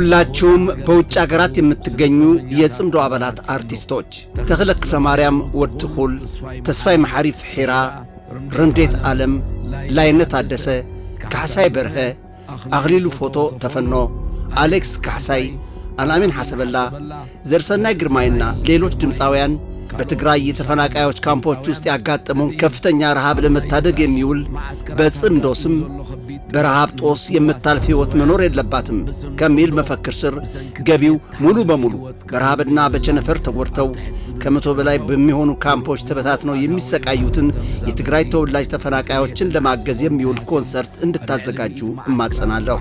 ሁላችሁም በውጭ ሀገራት የምትገኙ የጽምዶ አባላት አርቲስቶች ተክለ ክፍለ ማርያም ወድሁል፣ ተስፋይ መሐሪ ፍሒራ፣ ረምዴት ዓለም፣ ላይነት አደሰ፣ ካሕሳይ በርሀ፣ አኽሊሉ ፎቶ ተፈኖ፣ አሌክስ ካሕሳይ፣ አልአሚን ሐሰበላ፣ ዘርሰናይ ግርማይና ሌሎች ድምፃውያን በትግራይ የተፈናቃዮች ካምፖች ውስጥ ያጋጠመውን ከፍተኛ ረሃብ ለመታደግ የሚውል በጽምዶ ስም በረሃብ ጦስ የምታልፍ ሕይወት መኖር የለባትም ከሚል መፈክር ስር ገቢው ሙሉ በሙሉ በረሃብና በቸነፈር ተጎድተው ከ100 በላይ በሚሆኑ ካምፖች ተበታትነው የሚሰቃዩትን የትግራይ ተወላጅ ተፈናቃዮችን ለማገዝ የሚውል ኮንሰርት እንድታዘጋጁ እማጸናለሁ።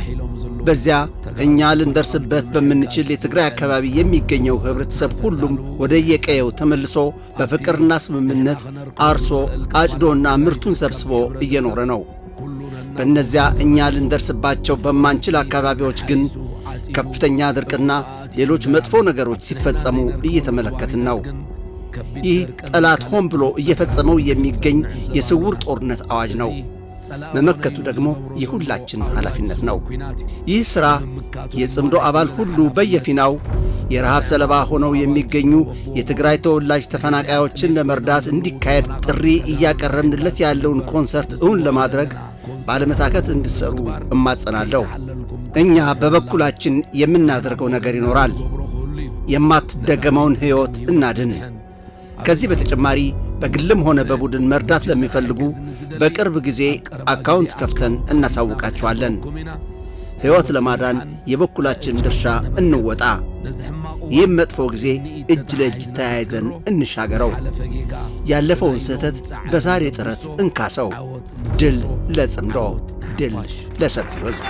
በዚያ እኛ ልንደርስበት በምንችል የትግራይ አካባቢ የሚገኘው ህብረተሰብ ሁሉም ወደ የቀየው ተመልሶ በፍቅርና ስምምነት አርሶ አጭዶና ምርቱን ሰብስቦ እየኖረ ነው። በእነዚያ እኛ ልንደርስባቸው በማንችል አካባቢዎች ግን ከፍተኛ ድርቅና ሌሎች መጥፎ ነገሮች ሲፈጸሙ እየተመለከትን ነው። ይህ ጠላት ሆን ብሎ እየፈጸመው የሚገኝ የስውር ጦርነት አዋጅ ነው። መመከቱ ደግሞ የሁላችን ኃላፊነት ነው። ይህ ሥራ የጽምዶ አባል ሁሉ በየፊናው የረሃብ ሰለባ ሆነው የሚገኙ የትግራይ ተወላጅ ተፈናቃዮችን ለመርዳት እንዲካሄድ ጥሪ እያቀረብንለት ያለውን ኮንሰርት እውን ለማድረግ ባለመታከት እንድትሰሩ እማጸናለሁ። እኛ በበኩላችን የምናደርገው ነገር ይኖራል። የማትደገመውን ሕይወት እናድን። ከዚህ በተጨማሪ በግልም ሆነ በቡድን መርዳት ለሚፈልጉ በቅርብ ጊዜ አካውንት ከፍተን እናሳውቃቸዋለን። ሕይወት ለማዳን የበኩላችን ድርሻ እንወጣ። ይህም መጥፎ ጊዜ እጅ ለእጅ ተያይዘን እንሻገረው። ያለፈውን ስህተት በዛሬ ጥረት እንካሰው። ድል ለጽምዶ፣ ድል ለሰፊው ሕዝብ።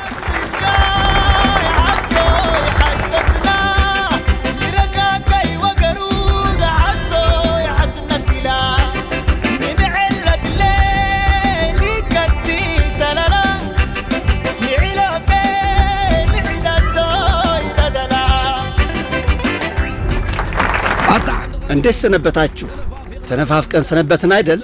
እንዴት ሰነበታችሁ? ተነፋፍቀን ሰነበትን አይደል?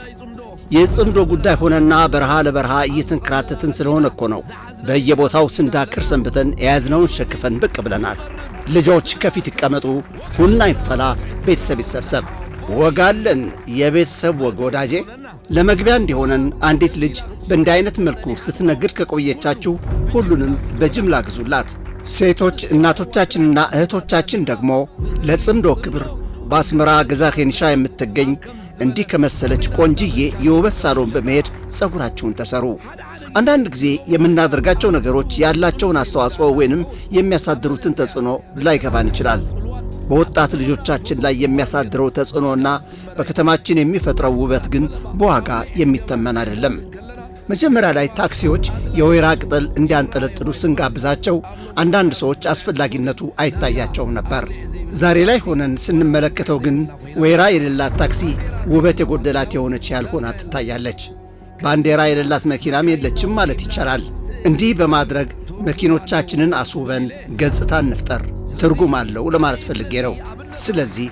የጽምዶ ጉዳይ ሆነና በረሃ ለበረሃ እየተንከራተትን ስለሆነ እኮ ነው። በየቦታው ስንዳክር ሰንብተን የያዝነውን ሸክፈን ብቅ ብለናል። ልጆች ከፊት ይቀመጡ፣ ቡና ይፈላ፣ ቤተሰብ ይሰብሰብ። ወጋለን የቤተሰብ ወግ ወዳጄ። ለመግቢያ እንዲሆነን አንዲት ልጅ በእንዲህ አይነት መልኩ ስትነግድ ከቆየቻችሁ ሁሉንም በጅምላ ግዙላት። ሴቶች እናቶቻችንና እህቶቻችን ደግሞ ለጽምዶ ክብር በአስመራ ገዛኸኝሻ የምትገኝ እንዲህ ከመሰለች ቆንጅዬ የውበት ሳሎን በመሄድ ጸጉራችሁን ተሰሩ። አንዳንድ ጊዜ የምናደርጋቸው ነገሮች ያላቸውን አስተዋጽኦ ወይንም የሚያሳድሩትን ተጽዕኖ ላይገባን ይችላል። በወጣት ልጆቻችን ላይ የሚያሳድረው ተጽዕኖና በከተማችን የሚፈጥረው ውበት ግን በዋጋ የሚተመን አይደለም። መጀመሪያ ላይ ታክሲዎች የወይራ ቅጠል እንዲያንጠለጥሉ ስንጋብዛቸው አንዳንድ ሰዎች አስፈላጊነቱ አይታያቸውም ነበር። ዛሬ ላይ ሆነን ስንመለከተው ግን ወይራ የሌላት ታክሲ ውበት የጎደላት የሆነች ያልሆና ትታያለች። ባንዲራ የሌላት መኪናም የለችም ማለት ይቻላል። እንዲህ በማድረግ መኪኖቻችንን አስውበን ገጽታ እንፍጠር። ትርጉም አለው ለማለት ፈልጌ ነው። ስለዚህ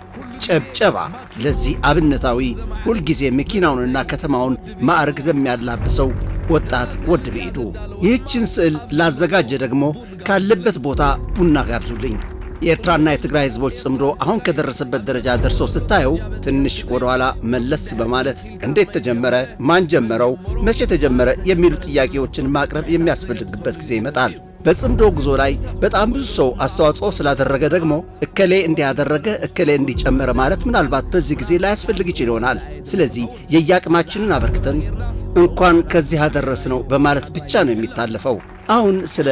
ጨብጨባ ለዚህ አብነታዊ ሁልጊዜ መኪናውንና ከተማውን ማዕረግ ለሚያላብሰው ወጣት ወድ ብሄዱ። ይህችን ስዕል ላዘጋጀ ደግሞ ካለበት ቦታ ቡና ጋብዙልኝ። የኤርትራና የትግራይ ህዝቦች ጽምዶ አሁን ከደረሰበት ደረጃ ደርሶ ስታየው ትንሽ ወደ ኋላ መለስ በማለት እንዴት ተጀመረ፣ ማን ጀመረው፣ መቼ ተጀመረ የሚሉ ጥያቄዎችን ማቅረብ የሚያስፈልግበት ጊዜ ይመጣል። በጽምዶ ጉዞ ላይ በጣም ብዙ ሰው አስተዋጽኦ ስላደረገ ደግሞ እከሌ እንዲያደረገ እከሌ እንዲጨመረ ማለት ምናልባት በዚህ ጊዜ ላያስፈልግ ይችል ይሆናል። ስለዚህ የያቅማችንን አበርክተን እንኳን ከዚህ አደረስነው በማለት ብቻ ነው የሚታለፈው። አሁን ስለ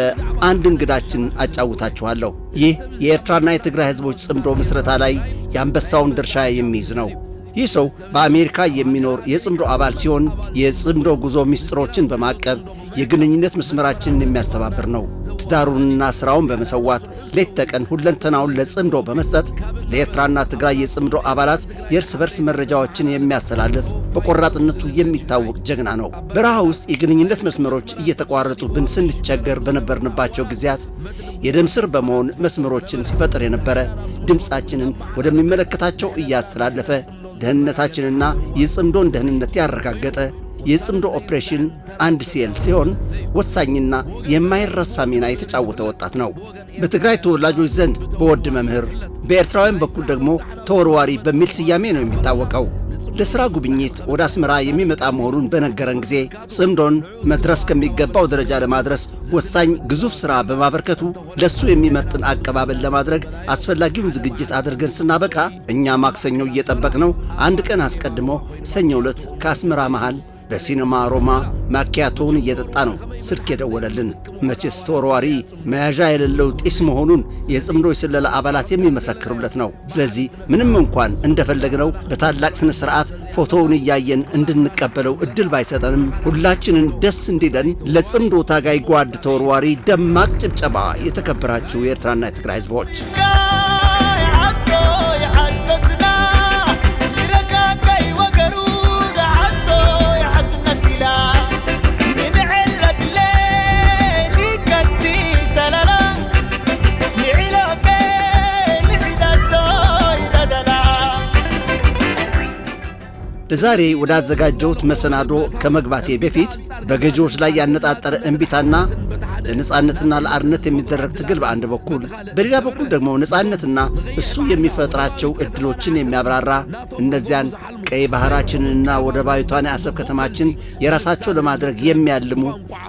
አንድ እንግዳችን አጫውታችኋለሁ። ይህ የኤርትራና የትግራይ ህዝቦች ጽምዶ ምስረታ ላይ የአንበሳውን ድርሻ የሚይዝ ነው። ይህ ሰው በአሜሪካ የሚኖር የጽምዶ አባል ሲሆን የጽምዶ ጉዞ ሚስጥሮችን በማቀብ የግንኙነት መስመራችንን የሚያስተባብር ነው። ትዳሩንና ስራውን በመሰዋት ሌት ተቀን ሁለንተናውን ለጽምዶ በመስጠት ለኤርትራና ትግራይ የጽምዶ አባላት የእርስ በርስ መረጃዎችን የሚያስተላልፍ በቆራጥነቱ የሚታወቅ ጀግና ነው። በረሃ ውስጥ የግንኙነት መስመሮች እየተቋረጡብን ስንቸገር በነበርንባቸው ጊዜያት የደም ስር በመሆን መስመሮችን ሲፈጥር የነበረ ድምፃችንን ወደሚመለከታቸው እያስተላለፈ ደህንነታችንና የጽምዶን ደህንነት ያረጋገጠ የጽምዶ ኦፕሬሽን አንድ ሴል ሲሆን ወሳኝና የማይረሳ ሚና የተጫወተ ወጣት ነው። በትግራይ ተወላጆች ዘንድ በወድ መምህር፣ በኤርትራውያን በኩል ደግሞ ተወርዋሪ በሚል ስያሜ ነው የሚታወቀው። ለሥራ ጉብኝት ወደ አስመራ የሚመጣ መሆኑን በነገረን ጊዜ ጽምዶን መድረስ ከሚገባው ደረጃ ለማድረስ ወሳኝ ግዙፍ ሥራ በማበርከቱ ለሱ የሚመጥን አቀባበል ለማድረግ አስፈላጊውን ዝግጅት አድርገን ስናበቃ እኛ ማክሰኞ እየጠበቅነው አንድ ቀን አስቀድሞ ሰኞ ዕለት ከአስመራ መሃል በሲኔማ ሮማ ማኪያቶውን እየጠጣ ነው ስልክ የደወለልን። መቼስ ተወርዋሪ መያዣ የሌለው ጢስ መሆኑን የጽምዶ የስለላ አባላት የሚመሰክሩለት ነው። ስለዚህ ምንም እንኳን እንደፈለግነው በታላቅ ስነ ስርዓት ፎቶውን እያየን እንድንቀበለው እድል ባይሰጠንም ሁላችንን ደስ እንዲለን ለጽምዶ ታጋይ ጓድ ተወርዋሪ ደማቅ ጭብጨባ። የተከበራችሁ የኤርትራና የትግራይ ህዝቦች ለዛሬ ወዳዘጋጀሁት መሰናዶ ከመግባቴ በፊት በገዢዎች ላይ ያነጣጠረ እንቢታና ለነጻነትና ለአርነት የሚደረግ ትግል በአንድ በኩል፣ በሌላ በኩል ደግሞ ነጻነትና እሱ የሚፈጥራቸው እድሎችን የሚያብራራ እነዚያን ቀይ ባህራችንና ወደባዊቷን የአሰብ ከተማችን የራሳቸው ለማድረግ የሚያልሙ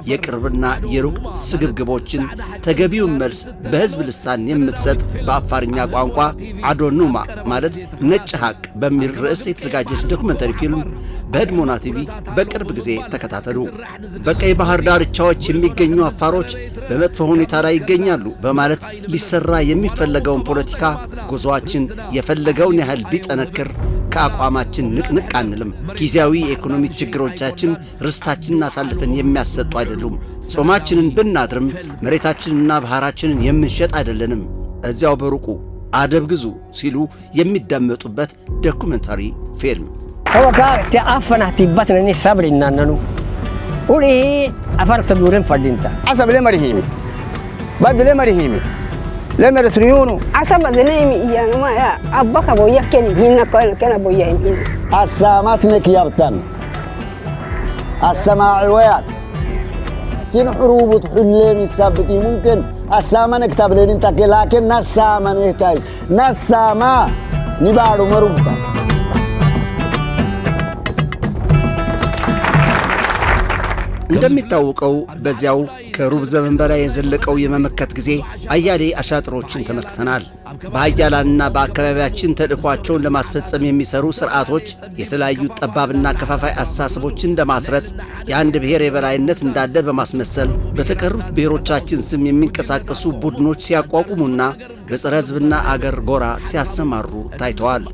የቅርብና የሩቅ ስግብግቦችን ተገቢውን መልስ በህዝብ ልሳን የምትሰጥ በአፋርኛ ቋንቋ አዶኑማ ማለት ነጭ ሐቅ በሚል ርዕስ የተዘጋጀች ዶክመንተሪ ፊልም በእድሞና ቲቪ በቅርብ ጊዜ ተከታተሉ። በቀይ ባህር ዳርቻዎች የሚገኙ አፋሮች በመጥፎ ሁኔታ ላይ ይገኛሉ በማለት ሊሰራ የሚፈለገውን ፖለቲካ ጉዞአችን የፈለገውን ያህል ቢጠነክር ከአቋማችን ንቅንቅ አንልም። ጊዜያዊ የኢኮኖሚ ችግሮቻችን ርስታችንን አሳልፈን የሚያሰጡ አይደሉም። ጾማችንን ብናድርም መሬታችንና ባህራችንን የምንሸጥ አይደለንም። እዚያው በሩቁ አደብ ግዙ ሲሉ የሚዳመጡበት ዶኩሜንታሪ ፊልም هوكا تأفنا تبتنا نصبر إننا وليه أفرت دورين فردينتا عصب ليه مريهيمي بد ليه مريهيمي ليه مرسريونو عصب ذنيمي يعني ما يا أباك أبويا كني هنا كان أبويا هنا الساماتنك يابتن السماع ويات سين حروب تحلين السابتي ممكن السامة نكتب لين تاكي لكن نسامة نهتاي نسامة نبارو مروبا እንደሚታወቀው በዚያው ከሩብ ዘመን በላይ የዘለቀው የመመከት ጊዜ አያሌ አሻጥሮችን ተመልክተናል። በአያላንና በአካባቢያችን ተልዕኳቸውን ለማስፈጸም የሚሰሩ ስርዓቶች የተለያዩ ጠባብና ከፋፋይ አስተሳሰቦችን ለማስረጽ የአንድ ብሔር የበላይነት እንዳለ በማስመሰል በተቀሩት ብሔሮቻችን ስም የሚንቀሳቀሱ ቡድኖች ሲያቋቁሙና በጸረ ሕዝብና አገር ጎራ ሲያሰማሩ ታይተዋል።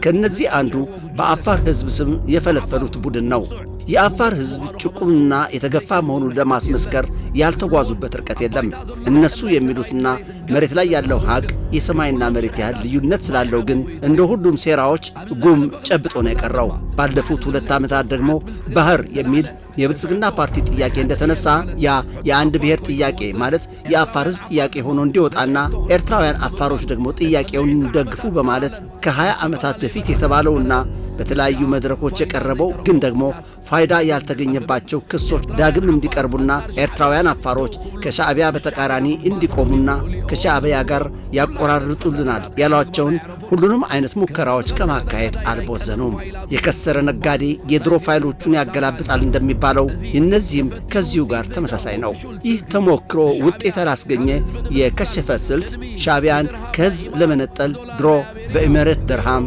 ከነዚህ አንዱ በአፋር ሕዝብ ስም የፈለፈሉት ቡድን ነው። የአፋር ሕዝብ ጭቁንና የተገፋ መሆኑን ለማስመስከር ያልተጓዙበት ርቀት የለም። እነሱ የሚሉትና መሬት ላይ ያለው ሐቅ የሰማይና መሬት ያህል ልዩነት ስላለው ግን እንደ ሁሉም ሴራዎች ጉም ጨብጦ ነው የቀረው። ባለፉት 2 ዓመታት ደግሞ ባህር የሚል የብልጽግና ፓርቲ ጥያቄ እንደተነሳ ያ የአንድ ብሔር ጥያቄ ማለት የአፋር ሕዝብ ጥያቄ ሆኖ እንዲወጣና ኤርትራውያን አፋሮች ደግሞ ጥያቄውን እንደግፉ በማለት ከ20 ዓመታት በፊት የተባለውና በተለያዩ መድረኮች የቀረበው ግን ደግሞ ፋይዳ ያልተገኘባቸው ክሶች ዳግም እንዲቀርቡና ኤርትራውያን አፋሮች ከሻዕቢያ በተቃራኒ እንዲቆሙና ከሻዕቢያ ጋር ያቆራርጡልናል ያሏቸውን ሁሉንም አይነት ሙከራዎች ከማካሄድ አልቦዘኑም። የከሰረ ነጋዴ የድሮ ፋይሎቹን ያገላብጣል እንደሚባለው እነዚህም ከዚሁ ጋር ተመሳሳይ ነው። ይህ ተሞክሮ ውጤት ያላስገኘ የከሸፈ ስልት ሻዕቢያን ከህዝብ ለመነጠል ድሮ በኢሚሬት ድርሃም፣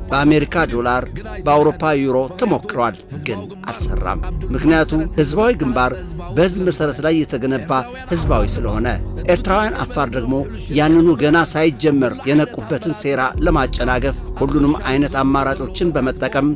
በአሜሪካ ዶላር፣ በአውሮፓ ዩሮ ተሞክሯል፣ ግን አልሰራም። ምክንያቱ ህዝባዊ ግንባር በህዝብ መሰረት ላይ የተገነባ ህዝባዊ ስለሆነ። ኤርትራውያን አፋር ደግሞ ያንኑ ገና ሳይጀመር የነቁበትን ሴራ ለማጨናገፍ ሁሉንም አይነት አማራጮችን በመጠቀም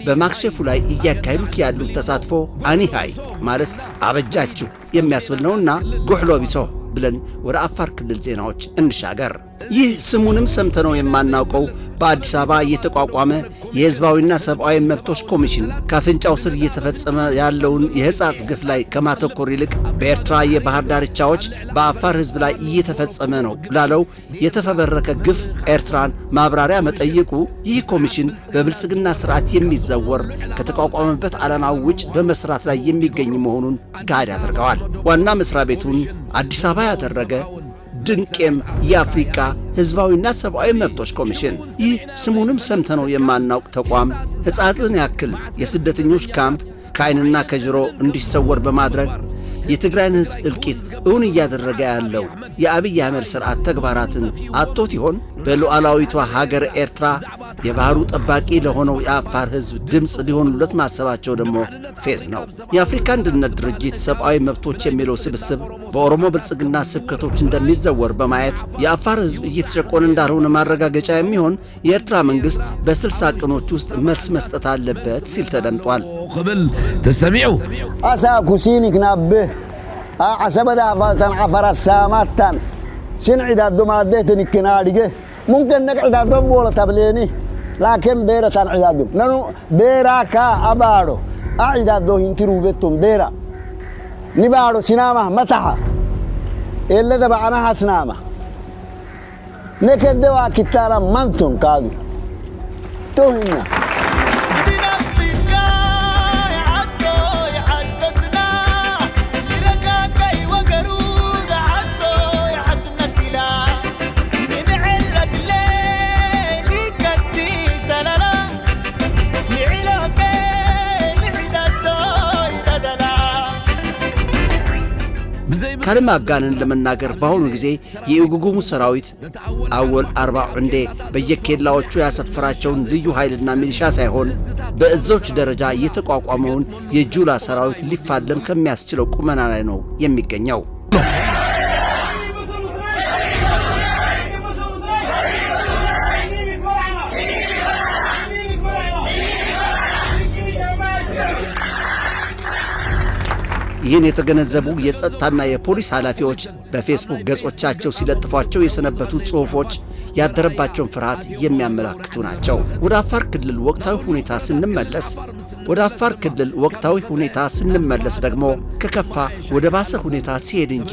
በማክሸፉ ላይ እያካሄዱት ያሉት ተሳትፎ አኒሃይ ማለት አበጃችሁ የሚያስብል ነውና ጉሕሎ ቢሶ ብለን ወደ አፋር ክልል ዜናዎች እንሻገር። ይህ ስሙንም ሰምተነው የማናውቀው በአዲስ አበባ የተቋቋመ የሕዝባዊና ሰብአዊ መብቶች ኮሚሽን ከአፍንጫው ስር እየተፈጸመ ያለውን የሕፃጽ ግፍ ላይ ከማተኮር ይልቅ በኤርትራ የባህር ዳርቻዎች በአፋር ሕዝብ ላይ እየተፈጸመ ነው ላለው የተፈበረከ ግፍ ኤርትራን ማብራሪያ መጠየቁ ይህ ኮሚሽን በብልጽግና ስርዓት የሚዘወር ከተቋቋመበት ዓላማ ውጭ በመስራት ላይ የሚገኝ መሆኑን ጋድ ያደርገዋል። ዋና መስሪያ ቤቱን አዲስ አበባ ያደረገ ድንቄም የአፍሪካ ሕዝባዊና ሰብአዊ መብቶች ኮሚሽን ይህ ስሙንም ሰምተነው የማናውቅ ተቋም ሕፃጽን ያክል የስደተኞች ካምፕ ከዓይንና ከጆሮ እንዲሰወር በማድረግ የትግራይን ሕዝብ እልቂት እውን እያደረገ ያለው የአብይ አህመድ ስርዓት ተግባራትን አጥቶት ይሆን? በሉዓላዊቷ ሀገር ኤርትራ የባህሩ ጠባቂ ለሆነው የአፋር ሕዝብ ድምፅ ሊሆኑለት ማሰባቸው ደግሞ ፌዝ ነው። የአፍሪካ አንድነት ድርጅት ሰብአዊ መብቶች የሚለው ስብስብ በኦሮሞ ብልጽግና ስብከቶች እንደሚዘወር በማየት የአፋር ሕዝብ እየተጨቆነ እንዳልሆነ ማረጋገጫ የሚሆን የኤርትራ መንግስት በ60 ቀኖች ውስጥ መልስ መስጠት አለበት ሲል ተደምጧል። ተሰሚዑ አሳ ኩሲኒክ ናብህ عسبة فالتن عفر الساماتن شن عداد مادتن كنادجه ممكن نقعد عداد بولا تبليني لكن بيرة عداد ننو بيرة كا أبارو عداد هنكرو بيتهم بيرة نبارو سينما متاحة إلا تبعناها سينما نكدوا كتارا منتون كادو توهنا ካልማ ጋንን ለመናገር በአሁኑ ጊዜ የኡጉጉሙ ሰራዊት አወል 40 እንደ በየኬላዎቹ ያሰፈራቸውን ልዩ ኃይልና ሚሊሻ ሳይሆን በእዞች ደረጃ የተቋቋመውን የጁላ ሰራዊት ሊፋለም ከሚያስችለው ቁመና ላይ ነው የሚገኘው። ይህን የተገነዘቡ የጸጥታና የፖሊስ ኃላፊዎች በፌስቡክ ገጾቻቸው ሲለጥፏቸው የሰነበቱ ጽሑፎች ያደረባቸውን ፍርሃት የሚያመላክቱ ናቸው። ወደ አፋር ክልል ወቅታዊ ሁኔታ ስንመለስ ደግሞ ከከፋ ወደ ባሰ ሁኔታ ሲሄድ እንጂ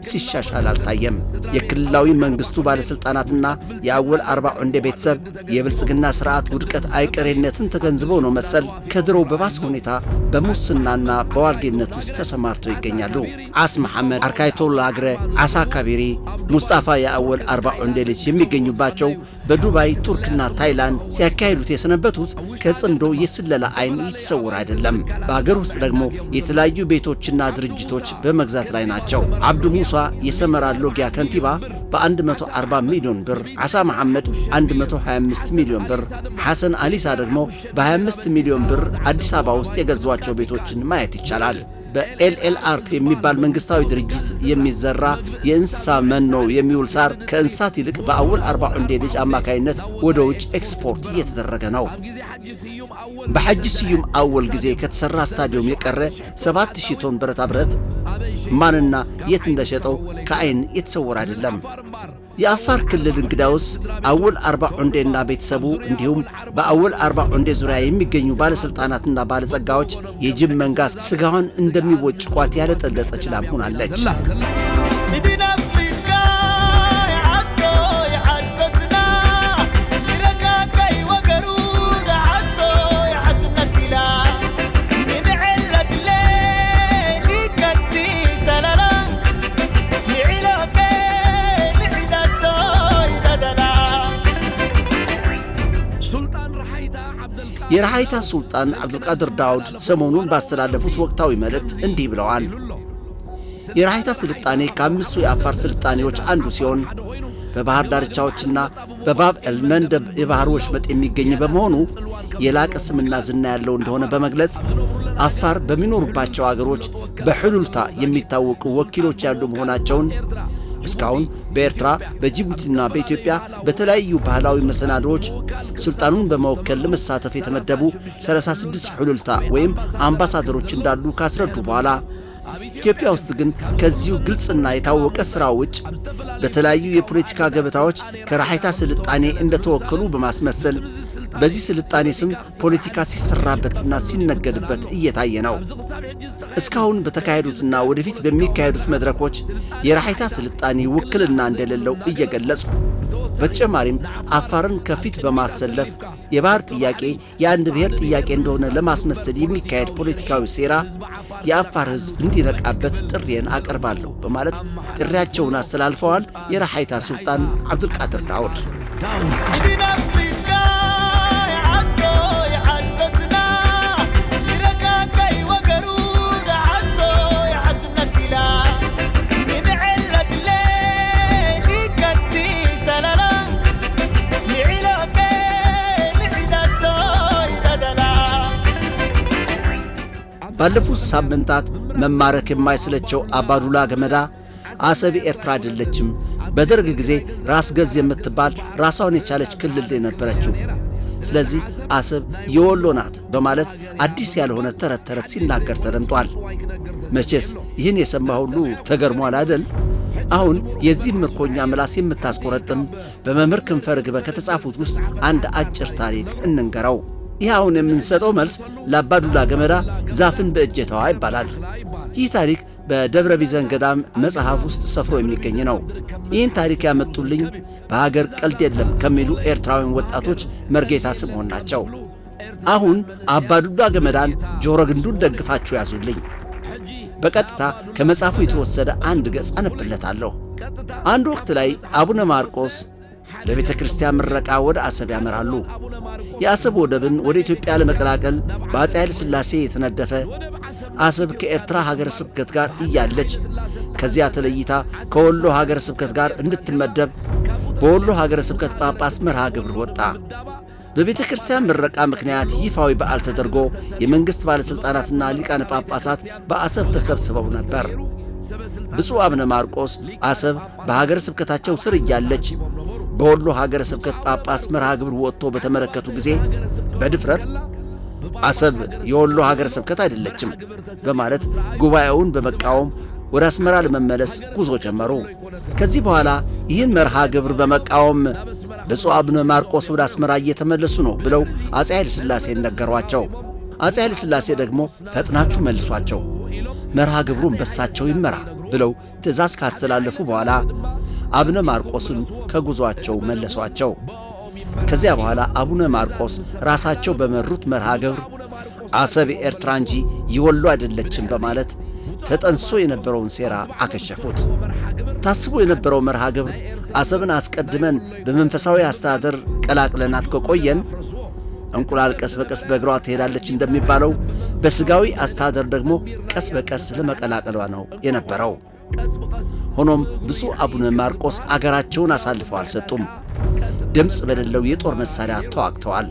ሲሻሻል አልታየም። የክልላዊ መንግስቱ ባለስልጣናትና የአወል 40 እንደ ቤተሰብ የብልጽግና ስርዓት ውድቀት አይቀሬነትን ተገንዝበው ነው መሰል ከድሮው በባሰ ሁኔታ በሙስናና በዋልጌነት ውስጥ ተሰማርተው ይገኛሉ። አስ መሐመድ፣ አርካይቶላ አግረ፣ አሳ ካቢሪ፣ ሙስጣፋ የአወል 40 እንደ ልጅ የሚገኙባቸው በዱባይ ቱርክና ታይላንድ ሲያካሂዱት የሰነበቱት ከጽምዶ የስለላ አይን ይተሰውር አይደለም። በአገር ውስጥ ደግሞ የተለያዩ ቤቶችና ድርጅቶች በመግዛት ላይ ናቸው። አብዱ ሙሳ የሰመራ ሎጊያ ከንቲባ በ140 ሚሊዮን ብር፣ አሳ መሐመድ 125 ሚሊዮን ብር፣ ሐሰን አሊሳ ደግሞ በ25 ሚሊዮን ብር አዲስ አበባ ውስጥ የገዟቸው ቤቶችን ማየት ይቻላል። በኤልኤልአር የሚባል መንግስታዊ ድርጅት የሚዘራ የእንስሳ መኖ የሚውል ሳር ከእንስሳት ይልቅ በአወል 40 እንደ ልጅ አማካይነት ወደ ውጭ ኤክስፖርት እየተደረገ ነው። በሐጂ ስዩም አወል ጊዜ ከተሰራ ስታዲየም የቀረ 7000 ቶን ብረታ ብረት ማንና የት እንደሸጠው ከአይን የተሰወረ አይደለም። የአፋር ክልል እንግዳውስ አወል 40 እንዴና ቤተሰቡ እንዲሁም በአወል 40 እንዴ ዙሪያ የሚገኙ ባለስልጣናትና ባለጸጋዎች የጅብ መንጋ ስጋዋን እንደሚወጭቋት ያለጠለጠች ላም ሆናለች። የራሃይታ ሱልጣን አብዱልቃድር ዳውድ ሰሞኑን ባስተላለፉት ወቅታዊ መልእክት እንዲህ ብለዋል። የራሃይታ ስልጣኔ ከአምስቱ የአፋር ስልጣኔዎች አንዱ ሲሆን በባህር ዳርቻዎችና በባብ ኤልመንደብ የባህር ወሽመጥ የሚገኝ በመሆኑ የላቀ ስምና ዝና ያለው እንደሆነ በመግለጽ አፋር በሚኖሩባቸው አገሮች በሕሉልታ የሚታወቁ ወኪሎች ያሉ መሆናቸውን እስካሁን በኤርትራ በጅቡቲና በኢትዮጵያ በተለያዩ ባህላዊ መሰናዶዎች ሱልጣኑን በመወከል ለመሳተፍ የተመደቡ 36 ሕሉልታ ወይም አምባሳደሮች እንዳሉ ካስረዱ በኋላ ኢትዮጵያ ውስጥ ግን ከዚሁ ግልጽና የታወቀ ሥራ ውጭ በተለያዩ የፖለቲካ ገበታዎች ከራሒታ ስልጣኔ እንደተወከሉ በማስመሰል በዚህ ስልጣኔ ስም ፖለቲካ ሲሰራበትና ሲነገድበት እየታየ ነው። እስካሁን በተካሄዱትና ወደፊት በሚካሄዱት መድረኮች የራሒታ ስልጣኔ ውክልና እንደሌለው እየገለጹ በተጨማሪም አፋርን ከፊት በማሰለፍ የባህር ጥያቄ የአንድ ብሔር ጥያቄ እንደሆነ ለማስመሰል የሚካሄድ ፖለቲካዊ ሴራ የአፋር ሕዝብ እንዲነቃበት ጥሪዬን አቀርባለሁ በማለት ጥሪያቸውን አስተላልፈዋል። የራሒታ ሱልጣን አብዱልቃድር ዳውድ ባለፉት ሳምንታት መማረክ የማይስለቸው አባዱላ ገመዳ አሰብ ኤርትራ አይደለችም፣ በደርግ ጊዜ ራስ ገዝ የምትባል ራሷን የቻለች ክልል የነበረችው፣ ስለዚህ አሰብ የወሎ ናት በማለት አዲስ ያልሆነ ተረት ተረት ሲናገር ተደምጧል። መቼስ ይህን የሰማ ሁሉ ተገርሟል አይደል? አሁን የዚህ ምርኮኛ ምላስ የምታስቆረጥም በመምህር ክንፈ ርግበ ከተጻፉት ውስጥ አንድ አጭር ታሪክ እንንገረው። ይህ አሁን የምንሰጠው መልስ ለአባዱላ ገመዳ ዛፍን በእጀታዋ ይባላል። ይህ ታሪክ በደብረ ቢዘን ገዳም መጽሐፍ ውስጥ ሰፍሮ የሚገኝ ነው። ይህን ታሪክ ያመጡልኝ በሀገር ቀልድ የለም ከሚሉ ኤርትራውያን ወጣቶች መርጌታ ስምዖን ናቸው። አሁን አባዱላ ገመዳን ጆሮ ግንዱን ደግፋችሁ ያዙልኝ። በቀጥታ ከመጽሐፉ የተወሰደ አንድ ገጽ አነብለታለሁ። አንድ ወቅት ላይ አቡነ ማርቆስ ለቤተ ክርስቲያን ምረቃ ወደ አሰብ ያመራሉ። የአሰብ ወደብን ወደ ኢትዮጵያ ለመቀላቀል በአፄ ኃይለ ሥላሴ የተነደፈ አሰብ ከኤርትራ ሀገረ ስብከት ጋር እያለች ከዚያ ተለይታ ከወሎ ሀገረ ስብከት ጋር እንድትመደብ በወሎ ሀገረ ስብከት ጳጳስ መርሃ ግብር ወጣ። በቤተ ክርስቲያን ምረቃ ምክንያት ይፋዊ በዓል ተደርጎ የመንግሥት ባለሥልጣናትና ሊቃነ ጳጳሳት በአሰብ ተሰብስበው ነበር። ብፁዕ አቡነ ማርቆስ አሰብ በሀገረ ስብከታቸው ስር እያለች በወሎ ሀገረ ስብከት ጳጳስ መርሃ ግብር ወጥቶ በተመለከቱ ጊዜ በድፍረት አሰብ የወሎ ሀገረ ስብከት አይደለችም በማለት ጉባኤውን በመቃወም ወደ አስመራ ለመመለስ ጉዞ ጀመሩ። ከዚህ በኋላ ይህን መርሃ ግብር በመቃወም ብፁዕ አቡነ ማርቆስ ወደ አስመራ እየተመለሱ ነው ብለው አፄ ኃይለ ሥላሴ ነገሯቸው። አፄ ኃይለ ሥላሴ ደግሞ ፈጥናችሁ መልሷቸው፣ መርሃ ግብሩን በሳቸው ይመራ ብለው ትእዛዝ ካስተላለፉ በኋላ አቡነ ማርቆስን ከጉዞአቸው መለሷቸው። ከዚያ በኋላ አቡነ ማርቆስ ራሳቸው በመሩት መርሃ ግብር አሰብ ኤርትራ እንጂ የወሎ አይደለችም በማለት ተጠንሶ የነበረውን ሴራ አከሸፉት። ታስቦ የነበረው መርሃ ግብር አሰብን አስቀድመን በመንፈሳዊ አስተዳደር ቀላቅለናት ከቆየን እንቁላል ቀስ በቀስ በእግሯ ትሄዳለች እንደሚባለው በስጋዊ አስተዳደር ደግሞ ቀስ በቀስ ለመቀላቀሏ ነው የነበረው። ሆኖም ብፁዕ አቡነ ማርቆስ አገራቸውን አሳልፈው አልሰጡም። ድምፅ በሌለው የጦር መሳሪያ ተዋግተዋል።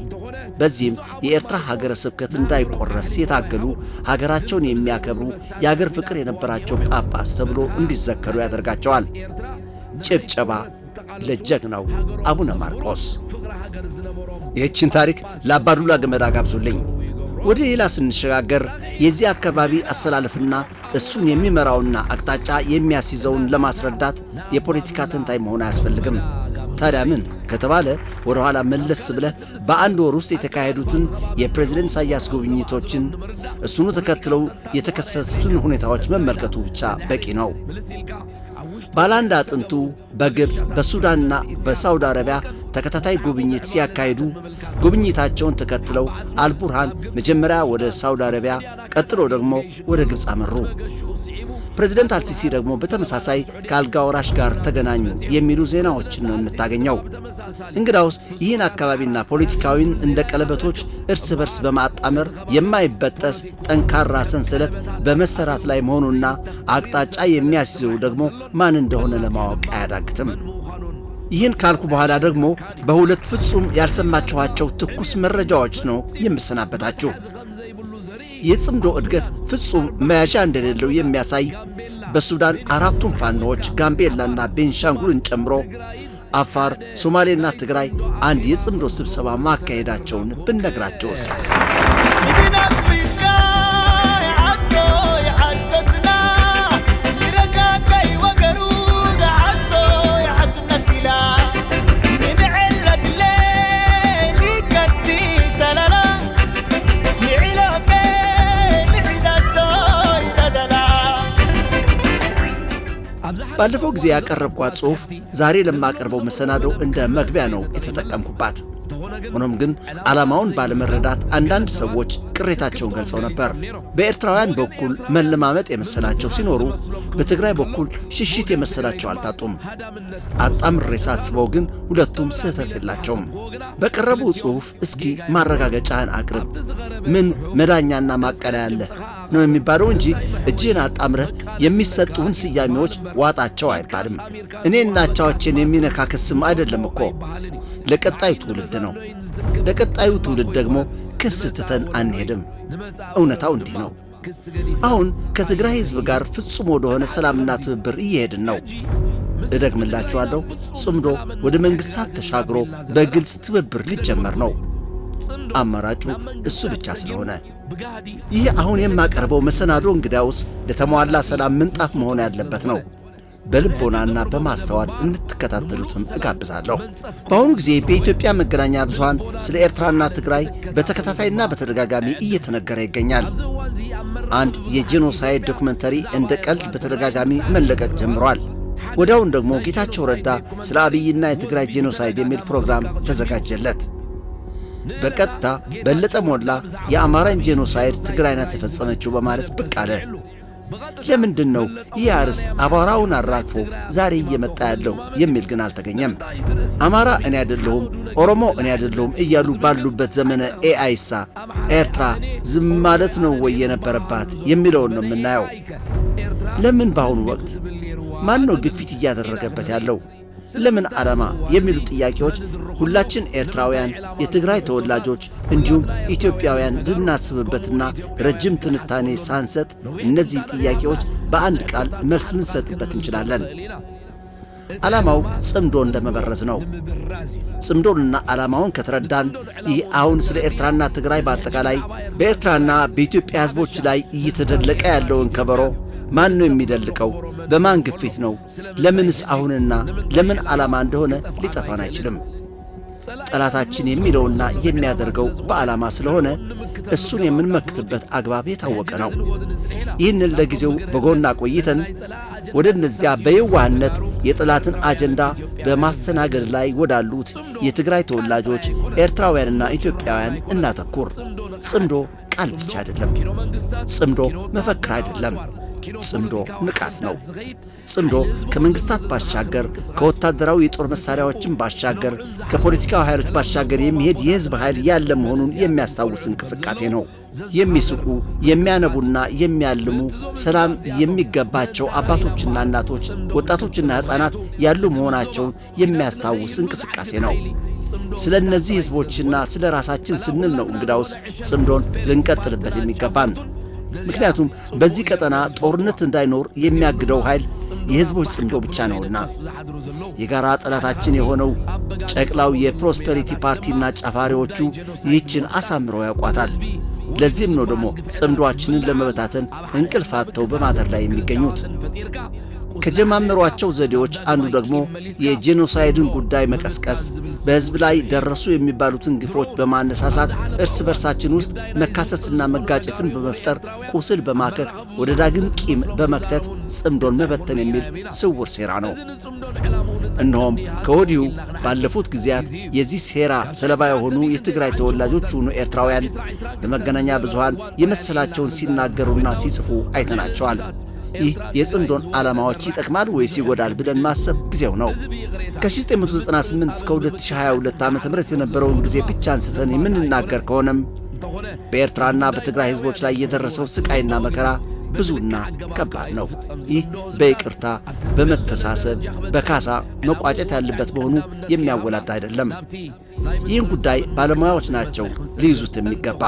በዚህም የኤርትራ ሀገረ ስብከት እንዳይቆረስ የታገሉ ሀገራቸውን የሚያከብሩ የአገር ፍቅር የነበራቸው ጳጳስ ተብሎ እንዲዘከሩ ያደርጋቸዋል። ጭብጨባ ለጀግናው አቡነ ማርቆስ። ይህችን ታሪክ ለአባዱላ ገመዳ ጋብዙልኝ። ወደ ሌላ ስንሸጋገር የዚህ አካባቢ አሰላለፍና እሱን የሚመራውና አቅጣጫ የሚያስይዘውን ለማስረዳት የፖለቲካ ተንታኝ መሆን አያስፈልግም። ታዲያ ምን ከተባለ ወደ ኋላ መለስ ብለህ በአንድ ወር ውስጥ የተካሄዱትን የፕሬዝደንት ኢሳያስ ጉብኝቶችን እሱኑ ተከትለው የተከሰቱትን ሁኔታዎች መመልከቱ ብቻ በቂ ነው። ባላንድ አጥንቱ በግብፅ በሱዳንና በሳውዲ አረቢያ ተከታታይ ጉብኝት ሲያካሂዱ ጉብኝታቸውን ተከትለው አልቡርሃን መጀመሪያ ወደ ሳውዲ አረቢያ ቀጥሎ ደግሞ ወደ ግብፅ አመሩ። ፕሬዝደንት አልሲሲ ደግሞ በተመሳሳይ ከአልጋ ወራሽ ጋር ተገናኙ የሚሉ ዜናዎችን ነው የምታገኘው። እንግዳውስ ይህን አካባቢና ፖለቲካዊን እንደ ቀለበቶች እርስ በርስ በማጣመር የማይበጠስ ጠንካራ ሰንሰለት በመሰራት ላይ መሆኑና አቅጣጫ የሚያስይዘው ደግሞ ማን እንደሆነ ለማወቅ አያዳግትም። ይህን ካልኩ በኋላ ደግሞ በሁለት ፍጹም ያልሰማችኋቸው ትኩስ መረጃዎች ነው የምሰናበታችሁ። የጽምዶ እድገት ፍጹም መያዣ እንደሌለው የሚያሳይ በሱዳን አራቱም ፋኖዎች ጋምቤላና ቤንሻንጉልን ጨምሮ አፋር፣ ሶማሌና ትግራይ አንድ የጽምዶ ስብሰባ ማካሄዳቸውን ብነግራቸውስ? ባለፈው ጊዜ ያቀረብኳት ጽሑፍ ዛሬ ለማቀርበው መሰናዶ እንደ መግቢያ ነው የተጠቀምኩባት። ሆኖም ግን ዓላማውን ባለመረዳት አንዳንድ ሰዎች ቅሬታቸውን ገልጸው ነበር። በኤርትራውያን በኩል መለማመጥ የመሰላቸው ሲኖሩ፣ በትግራይ በኩል ሽሽት የመሰላቸው አልታጡም። አጣምሬ ሳስበው ግን ሁለቱም ስህተት የላቸውም። በቀረበው ጽሑፍ እስኪ ማረጋገጫህን አቅርብ፣ ምን መዳኛና ማቀለያ አለ ነው የሚባለው እንጂ እጅህን አጣምረህ የሚሰጡን ስያሜዎች ዋጣቸው አይባልም። እኔና ቻዎችን የሚነካ ክስም አይደለም እኮ፣ ለቀጣዩ ትውልድ ነው። ለቀጣዩ ትውልድ ደግሞ ክስ ትተን አንሄድም። እውነታው እንዲህ ነው። አሁን ከትግራይ ሕዝብ ጋር ፍጹም ወደሆነ ሰላምና ትብብር እየሄድን ነው። እደግምላችኋለሁ፣ ጽምዶ ወደ መንግስታት ተሻግሮ በግልጽ ትብብር ሊጀመር ነው። አማራጩ እሱ ብቻ ስለሆነ ይህ አሁን የማቀርበው መሰናዶ እንግዳውስ ለተሟላ ሰላም ምንጣፍ መሆን ያለበት ነው። በልቦናና በማስተዋል እንድትከታተሉትም እጋብዛለሁ። በአሁኑ ጊዜ በኢትዮጵያ መገናኛ ብዙሃን ስለ ኤርትራና ትግራይ በተከታታይና በተደጋጋሚ እየተነገረ ይገኛል። አንድ የጄኖሳይድ ዶክመንተሪ እንደ ቀልድ በተደጋጋሚ መለቀቅ ጀምሯል። ወዲያውን ደግሞ ጌታቸው ረዳ ስለ አብይና የትግራይ ጄኖሳይድ የሚል ፕሮግራም ተዘጋጀለት። በቀጥታ በለጠ ሞላ የአማራን ጄኖሳይድ ትግራይ ናት የፈጸመችው በማለት ብቅ አለ። ለምንድን ነው ይህ አርዕስት አቧራውን አራግፎ ዛሬ እየመጣ ያለው የሚል ግን አልተገኘም። አማራ እኔ አይደለሁም፣ ኦሮሞ እኔ አይደለሁም እያሉ ባሉበት ዘመነ ኤአይሳ ኤርትራ ዝም ማለት ነው ወይ የነበረባት የሚለውን ነው የምናየው። ለምን በአሁኑ ወቅት ማን ነው ግፊት እያደረገበት ያለው? ለምን ዓላማ የሚሉ ጥያቄዎች ሁላችን ኤርትራውያን፣ የትግራይ ተወላጆች እንዲሁም ኢትዮጵያውያን ልናስብበትና ረጅም ትንታኔ ሳንሰጥ እነዚህ ጥያቄዎች በአንድ ቃል መልስ ልንሰጥበት እንችላለን። ዓላማው ጽምዶ እንደመበረዝ ነው። ጽምዶንና ዓላማውን ከተረዳን ይህ አሁን ስለ ኤርትራና ትግራይ በአጠቃላይ በኤርትራና በኢትዮጵያ ሕዝቦች ላይ እየተደለቀ ያለውን ከበሮ ማን ነው የሚደልቀው? በማን ግፊት ነው? ለምንስ አሁንና ለምን ዓላማ እንደሆነ ሊጠፋን አይችልም። ጠላታችን የሚለውና የሚያደርገው በዓላማ ስለሆነ እሱን የምንመክትበት አግባብ የታወቀ ነው። ይህንን ለጊዜው በጎና ቆይተን ወደ እነዚያ በየዋህነት የጠላትን አጀንዳ በማስተናገድ ላይ ወዳሉት የትግራይ ተወላጆች ኤርትራውያንና ኢትዮጵያውያን እናተኩር። ጽምዶ ቃል ብቻ አይደለም። ጽምዶ መፈክር አይደለም። ጽምዶ ንቃት ነው። ጽምዶ ከመንግስታት ባሻገር ከወታደራዊ የጦር መሳሪያዎችን ባሻገር ከፖለቲካዊ ኃይሎች ባሻገር የሚሄድ የህዝብ ኃይል ያለ መሆኑን የሚያስታውስ እንቅስቃሴ ነው። የሚስቁ የሚያነቡና የሚያልሙ ሰላም የሚገባቸው አባቶችና እናቶች፣ ወጣቶችና ሕፃናት ያሉ መሆናቸውን የሚያስታውስ እንቅስቃሴ ነው። ስለ እነዚህ ህዝቦችና ስለ ራሳችን ስንል ነው እንግዳውስ ጽምዶን ልንቀጥልበት የሚገባን። ምክንያቱም በዚህ ቀጠና ጦርነት እንዳይኖር የሚያግደው ኃይል የህዝቦች ጽምዶ ብቻ ነውና። የጋራ ጠላታችን የሆነው ጨቅላው የፕሮስፐሪቲ ፓርቲና ጫፋሪዎቹ ይህችን አሳምረው ያውቋታል። ለዚህም ነው ደግሞ ጽምዶአችንን ለመበታተን እንቅልፍ አጥተው በማደር ላይ የሚገኙት። ከጀማመሯቸው ዘዴዎች አንዱ ደግሞ የጄኖሳይድን ጉዳይ መቀስቀስ፣ በህዝብ ላይ ደረሱ የሚባሉትን ግፎች በማነሳሳት እርስ በርሳችን ውስጥ መካሰስና መጋጨትን በመፍጠር ቁስል በማከክ ወደ ዳግም ቂም በመክተት ጽምዶን መበተን የሚል ስውር ሴራ ነው። እነሆም ከወዲሁ ባለፉት ጊዜያት የዚህ ሴራ ሰለባ የሆኑ የትግራይ ተወላጆች ሆኑ ኤርትራውያን በመገናኛ ብዙሃን የመሰላቸውን ሲናገሩና ሲጽፉ አይተናቸዋል። ይህ የጽምዶን ዓላማዎች ይጠቅማል ወይስ ይጎዳል ብለን ማሰብ ጊዜው ነው። ከ1998 እስከ 2022 ዓ.ም የነበረውን ጊዜ ብቻ አንስተን የምንናገር ከሆነም በኤርትራና በትግራይ ህዝቦች ላይ የደረሰው ስቃይና መከራ ብዙና ከባድ ነው። ይህ በይቅርታ በመተሳሰብ በካሳ መቋጨት ያለበት መሆኑ የሚያወላዳ አይደለም። ይህን ጉዳይ ባለሙያዎች ናቸው ሊይዙት የሚገባ።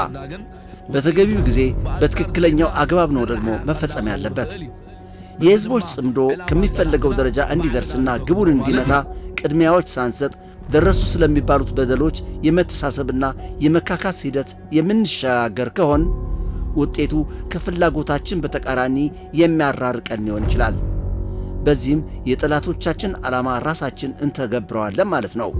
በተገቢው ጊዜ በትክክለኛው አግባብ ነው ደግሞ መፈጸም ያለበት። የህዝቦች ጽምዶ ከሚፈለገው ደረጃ እንዲደርስና ግቡን እንዲመታ ቅድሚያዎች ሳንሰጥ ደረሱ ስለሚባሉት በደሎች የመተሳሰብና የመካካስ ሂደት የምንሸጋገር ከሆን ውጤቱ ከፍላጎታችን በተቃራኒ የሚያራርቀን ሊሆን ይችላል። በዚህም የጠላቶቻችን ዓላማ ራሳችን እንተገብረዋለን ማለት ነው።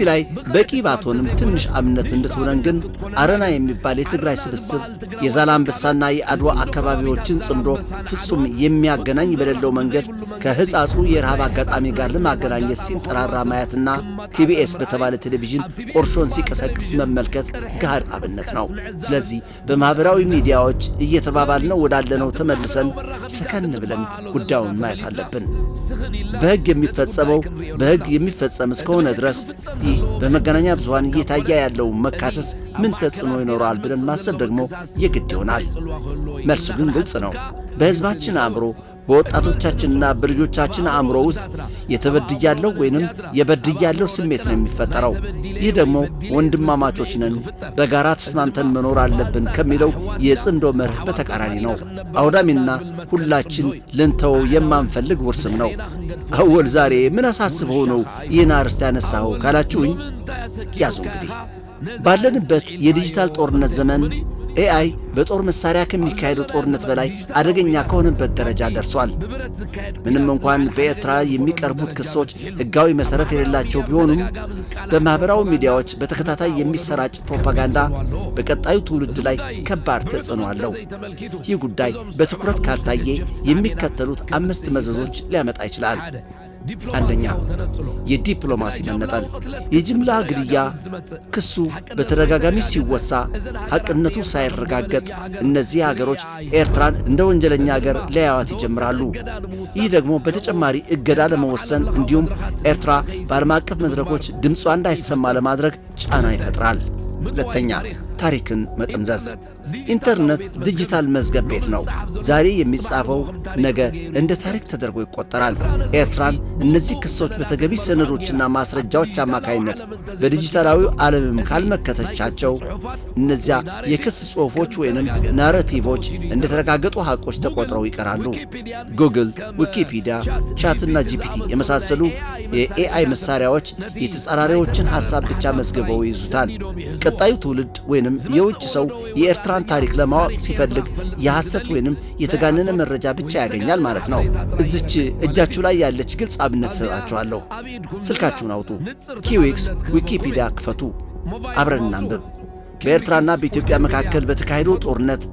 ላይ በቂ ባትሆንም ትንሽ አብነት እንድትሆነን ግን አረና የሚባል የትግራይ ስብስብ የዛላምበሳና የአድዋ አካባቢዎችን ጽምዶ ፍጹም የሚያገናኝ በሌለው መንገድ ከህፃጹ የረሃብ አጋጣሚ ጋር ለማገናኘት ሲንጠራራ ማየትና ቲቢኤስ በተባለ ቴሌቪዥን ቆርሾን ሲቀሰቅስ መመልከት ጋር አብነት ነው። ስለዚህ በማህበራዊ ሚዲያዎች እየተባባልነው ወዳለነው ተመልሰን ሰከን ብለን ጉዳዩን ማየት አለብን። በህግ የሚፈጸመው በህግ የሚፈጸም እስከሆነ ድረስ ይህ በመገናኛ ብዙሃን እየታየ ያለው መካሰስ ምን ተጽዕኖ ይኖራል ብለን ማሰብ ደግሞ የግድ ይሆናል። መልሱ ግን ግልጽ ነው። በህዝባችን አእምሮ፣ በወጣቶቻችንና በልጆቻችን አእምሮ ውስጥ የተበድያለው ወይንም የበድያለው ስሜት ነው የሚፈጠረው። ይህ ደግሞ ወንድማማቾች ነን፣ በጋራ ተስማምተን መኖር አለብን ከሚለው የጽምዶ መርህ በተቃራኒ ነው። አውዳሚና ሁላችን ልንተው የማንፈልግ ውርስም ነው። አወል ዛሬ ምን አሳስበው ነው ይህን አርዕስት ያነሳኸው ካላችሁኝ፣ ያዙ እንግዲህ ባለንበት የዲጂታል ጦርነት ዘመን ኤአይ በጦር መሳሪያ ከሚካሄደው ጦርነት በላይ አደገኛ ከሆነበት ደረጃ ደርሷል። ምንም እንኳን በኤርትራ የሚቀርቡት ክሶች ሕጋዊ መሰረት የሌላቸው ቢሆኑም በማህበራዊ ሚዲያዎች በተከታታይ የሚሰራጭ ፕሮፓጋንዳ በቀጣዩ ትውልድ ላይ ከባድ ተጽዕኖ አለው። ይህ ጉዳይ በትኩረት ካልታየ የሚከተሉት 5 መዘዞች ሊያመጣ ይችላል። አንደኛ፣ የዲፕሎማሲ መነጠል። የጅምላ ግድያ ክሱ በተደጋጋሚ ሲወሳ ሐቅነቱ ሳይረጋገጥ እነዚህ ሀገሮች ኤርትራን እንደ ወንጀለኛ ሀገር ሊያዩዋት ይጀምራሉ። ይህ ደግሞ በተጨማሪ እገዳ ለመወሰን እንዲሁም ኤርትራ በዓለም አቀፍ መድረኮች ድምጿ እንዳይሰማ ለማድረግ ጫና ይፈጥራል። ሁለተኛ፣ ታሪክን መጠምዘዝ። ኢንተርኔት ዲጂታል መዝገብ ቤት ነው። ዛሬ የሚጻፈው ነገ እንደ ታሪክ ተደርጎ ይቆጠራል። ኤርትራን እነዚህ ክሶች በተገቢ ሰነዶችና ማስረጃዎች አማካይነት በዲጂታላዊው ዓለምም ካልመከተቻቸው እነዚያ የክስ ጽሑፎች ወይንም ናሬቲቮች እንደተረጋገጡ ሐቆች ተቆጥረው ይቀራሉ። ጉግል፣ ዊኪፒዲያ፣ ቻትና ጂፒቲ የመሳሰሉ የኤአይ መሳሪያዎች የተጻራሪዎችን ሐሳብ ብቻ መዝግበው ይይዙታል። ቀጣዩ ትውልድ ወይንም የውጭ ሰው የኤርትራን ታሪክ ለማወቅ ሲፈልግ የሐሰት ወይንም የተጋነነ መረጃ ብቻ ያገኛል ማለት ነው። እዚች እጃችሁ ላይ ያለች ግልጽ አብነት ሰጣችኋለሁ። ስልካችሁን አውጡ፣ ኪዊክስ ዊኪፒዲያ ክፈቱ፣ አብረን እናንብብ። በኤርትራና በኢትዮጵያ መካከል በተካሄደው ጦርነት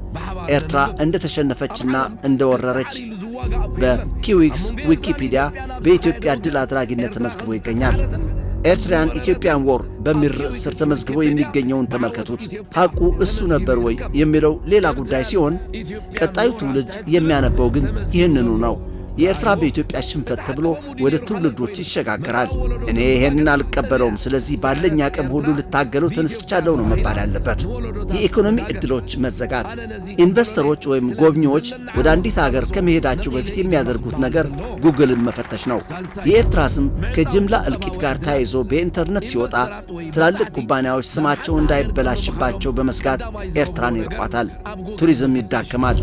ኤርትራ እንደተሸነፈችና እንደወረረች በኪዊክስ ዊኪፒዲያ በኢትዮጵያ ድል አድራጊነት ተመዝግቦ ይገኛል። ኤርትራን ኢትዮጵያን ዎር በሚል ርዕስ ስር ተመዝግቦ የሚገኘውን ተመልከቱት። ሐቁ እሱ ነበር ወይ የሚለው ሌላ ጉዳይ ሲሆን፣ ቀጣዩ ትውልድ የሚያነበው ግን ይህንኑ ነው። የኤርትራ በኢትዮጵያ ሽንፈት ተብሎ ወደ ትውልዶች ይሸጋገራል። እኔ ይሄንን አልቀበለውም፣ ስለዚህ ባለኝ አቅም ሁሉ ልታገለው ተነስቻለሁ ነው መባል ያለበት። የኢኮኖሚ ዕድሎች መዘጋት። ኢንቨስተሮች ወይም ጎብኚዎች ወደ አንዲት ሀገር ከመሄዳቸው በፊት የሚያደርጉት ነገር ጉግልን መፈተሽ ነው። የኤርትራ ስም ከጅምላ እልቂት ጋር ተያይዞ በኢንተርኔት ሲወጣ ትላልቅ ኩባንያዎች ስማቸው እንዳይበላሽባቸው በመስጋት ኤርትራን ይርቋታል። ቱሪዝም ይዳከማል።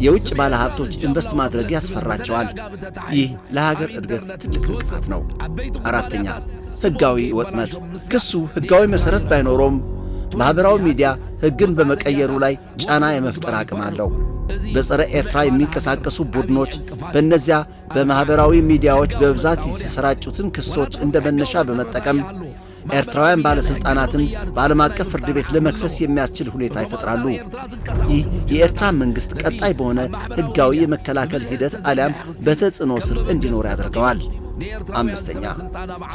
የውጭ ባለሀብቶች ኢንቨስት ማድረግ ያስፈራቸዋል። ይህ ለሀገር እድገት ትልቅ እንቅፋት ነው። አራተኛ፣ ሕጋዊ ወጥመድ። ክሱ ሕጋዊ መሠረት ባይኖረውም ማኅበራዊ ሚዲያ ሕግን በመቀየሩ ላይ ጫና የመፍጠር አቅም አለው። በጸረ ኤርትራ የሚንቀሳቀሱ ቡድኖች በእነዚያ በማኅበራዊ ሚዲያዎች በብዛት የተሰራጩትን ክሶች እንደ መነሻ በመጠቀም ኤርትራውያን ባለሥልጣናትን በዓለም አቀፍ ፍርድ ቤት ለመክሰስ የሚያስችል ሁኔታ ይፈጥራሉ። ይህ የኤርትራ መንግሥት ቀጣይ በሆነ ሕጋዊ የመከላከል ሂደት አሊያም በተጽዕኖ ስር እንዲኖር ያደርገዋል። አምስተኛ፣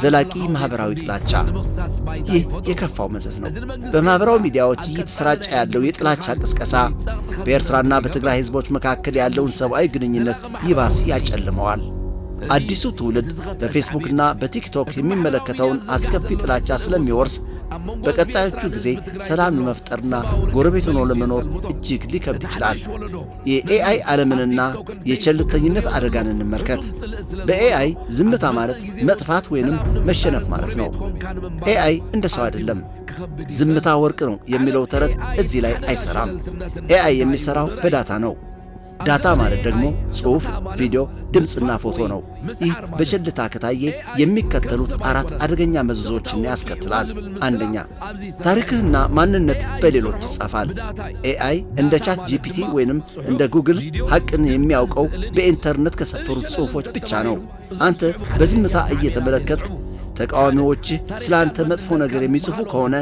ዘላቂ ማኅበራዊ ጥላቻ። ይህ የከፋው መዘዝ ነው። በማኅበራዊ ሚዲያዎች እየተሰራጨ ያለው የጥላቻ ቅስቀሳ በኤርትራና በትግራይ ሕዝቦች መካከል ያለውን ሰብአዊ ግንኙነት ይባስ ያጨልመዋል። አዲሱ ትውልድ በፌስቡክና በቲክቶክ የሚመለከተውን አስከፊ ጥላቻ ስለሚወርስ በቀጣዮቹ ጊዜ ሰላም ለመፍጠርና ጎረቤት ሆኖ ለመኖር እጅግ ሊከብድ ይችላል። የኤአይ ዓለምንና የቸልተኝነት አደጋን እንመልከት። በኤአይ ዝምታ ማለት መጥፋት ወይንም መሸነፍ ማለት ነው። ኤአይ እንደ ሰው አይደለም። ዝምታ ወርቅ ነው የሚለው ተረት እዚህ ላይ አይሰራም። ኤአይ የሚሰራው በዳታ ነው። ዳታ ማለት ደግሞ ጽሑፍ፣ ቪዲዮ፣ ድምፅና ፎቶ ነው። ይህ በቸልታ ከታየ የሚከተሉት 4 አደገኛ መዘዞችን ያስከትላል። አንደኛ፣ ታሪክህና ማንነት በሌሎች ይጻፋል። ኤአይ እንደ ቻት ጂፒቲ ወይንም እንደ ጉግል ሐቅን የሚያውቀው በኢንተርኔት ከሰፈሩት ጽሑፎች ብቻ ነው። አንተ በዝምታ እየተመለከትክ ተቃዋሚዎች ስላንተ መጥፎ ነገር የሚጽፉ ከሆነ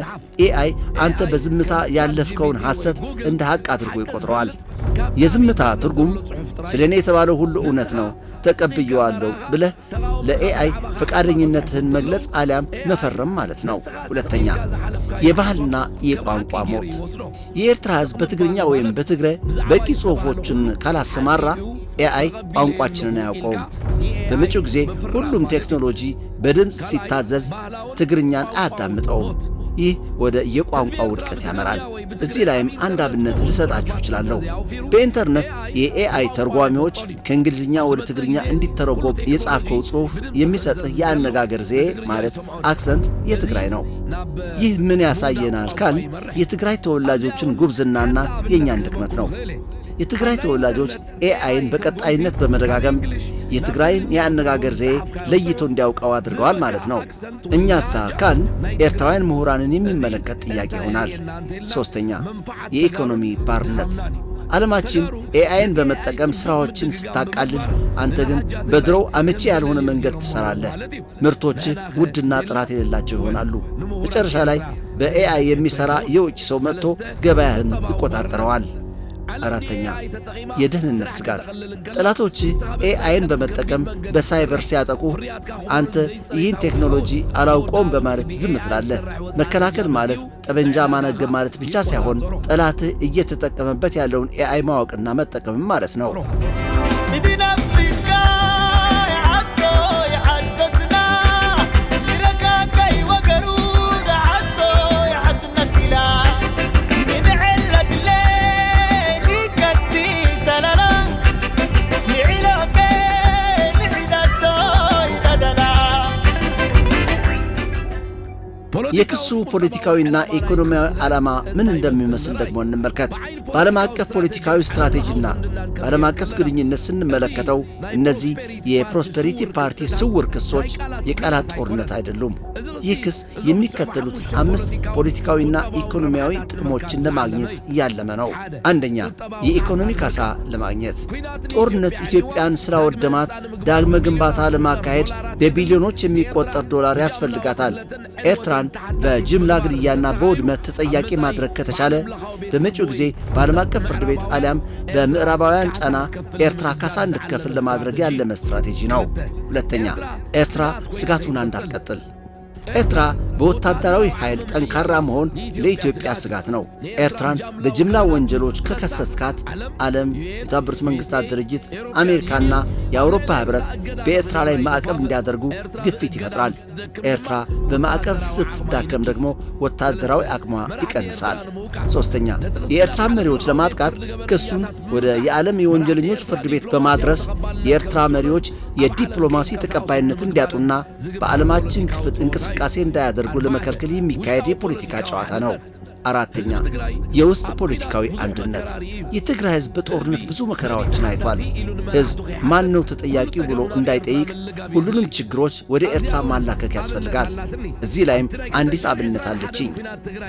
ኤአይ አንተ በዝምታ ያለፍከውን ሐሰት እንደ ሐቅ አድርጎ ይቆጥረዋል። የዝምታ ትርጉም ስለኔ የተባለው ሁሉ እውነት ነው ተቀብየዋለሁ ብለህ ለኤአይ ፈቃደኝነትህን መግለጽ አሊያም መፈረም ማለት ነው። ሁለተኛ የባህልና የቋንቋ ሞት። የኤርትራ ሕዝብ በትግርኛ ወይም በትግረ በቂ ጽሑፎችን ካላሰማራ ኤአይ ቋንቋችንን አያውቀውም። በመጪው ጊዜ ሁሉም ቴክኖሎጂ በድምፅ ሲታዘዝ ትግርኛን አያዳምጠውም። ይህ ወደ የቋንቋ ውድቀት ያመራል። እዚህ ላይም አንድ አብነት ልሰጣችሁ እችላለሁ። በኢንተርኔት የኤአይ ተርጓሚዎች ከእንግሊዝኛ ወደ ትግርኛ እንዲተረጎም የጻፍከው ጽሑፍ የሚሰጥህ የአነጋገር ዘዬ ማለት አክሰንት የትግራይ ነው። ይህ ምን ያሳየናል ካል የትግራይ ተወላጆችን ጉብዝናና የእኛን ድክመት ነው። የትግራይ ተወላጆች ኤአይን በቀጣይነት በመደጋገም የትግራይን የአነጋገር ዘዬ ለይቶ እንዲያውቀው አድርገዋል ማለት ነው። እኛሳ ካል ኤርትራውያን ምሁራንን የሚመለከት ጥያቄ ይሆናል። ሶስተኛ የኢኮኖሚ ባርነት። ዓለማችን ኤአይን በመጠቀም ሥራዎችን ስታቃልል፣ አንተ ግን በድሮው አመቺ ያልሆነ መንገድ ትሠራለህ። ምርቶችህ ውድና ጥራት የሌላቸው ይሆናሉ። መጨረሻ ላይ በኤአይ የሚሠራ የውጭ ሰው መጥቶ ገበያህን ይቆጣጠረዋል። አራተኛ የደህንነት ስጋት። ጠላቶች ኤአይን በመጠቀም በሳይበር ሲያጠቁ አንተ ይህን ቴክኖሎጂ አላውቀውም በማለት ዝም ትላለህ። መከላከል ማለት ጠበንጃ ማነገብ ማለት ብቻ ሳይሆን ጠላትህ እየተጠቀመበት ያለውን ኤአይ ማወቅና መጠቀም ማለት ነው። የክሱ ፖለቲካዊና ኢኮኖሚያዊ ዓላማ ምን እንደሚመስል ደግሞ እንመልከት። በዓለም አቀፍ ፖለቲካዊ ስትራቴጂና በዓለም አቀፍ ግንኙነት ስንመለከተው እነዚህ የፕሮስፐሪቲ ፓርቲ ስውር ክሶች የቃላት ጦርነት አይደሉም። ይህ ክስ የሚከተሉት 5 ፖለቲካዊና ኢኮኖሚያዊ ጥቅሞችን ለማግኘት ያለመ ነው። አንደኛ የኢኮኖሚ ካሳ ለማግኘት። ጦርነት ኢትዮጵያን ስላወደማት ዳግመ ግንባታ ለማካሄድ በቢሊዮኖች የሚቆጠር ዶላር ያስፈልጋታል። ኤርትራን በጅምላ ግድያና በውድመት ተጠያቂ ማድረግ ከተቻለ በመጪው ጊዜ በዓለም አቀፍ ፍርድ ቤት አሊያም በምዕራባውያን ጫና ኤርትራ ካሳ እንድትከፍል ለማድረግ ያለመ ስትራቴጂ ነው። ሁለተኛ ኤርትራ ስጋቱን እንዳትቀጥል። ኤርትራ በወታደራዊ ኃይል ጠንካራ መሆን ለኢትዮጵያ ስጋት ነው። ኤርትራን በጅምላ ወንጀሎች ከከሰስካት ዓለም፣ የተባበሩት መንግስታት ድርጅት፣ አሜሪካና የአውሮፓ ህብረት በኤርትራ ላይ ማዕቀብ እንዲያደርጉ ግፊት ይፈጥራል። ኤርትራ በማዕቀብ ስትዳከም ደግሞ ወታደራዊ አቅሟ ይቀንሳል። ሶስተኛ የኤርትራ መሪዎች ለማጥቃት ክሱን ወደ የዓለም የወንጀለኞች ፍርድ ቤት በማድረስ የኤርትራ መሪዎች የዲፕሎማሲ ተቀባይነት እንዲያጡና በዓለማችን ክፍል እንቅስቃሴ እንዳያደርጉ ለመከልከል የሚካሄድ የፖለቲካ ጨዋታ ነው። አራተኛ የውስጥ ፖለቲካዊ አንድነት። የትግራይ ህዝብ በጦርነት ብዙ መከራዎችን አይቷል። ህዝብ ማን ነው ተጠያቂ ብሎ እንዳይጠይቅ ሁሉንም ችግሮች ወደ ኤርትራ ማላከክ ያስፈልጋል። እዚህ ላይም አንዲት አብነት አለችኝ።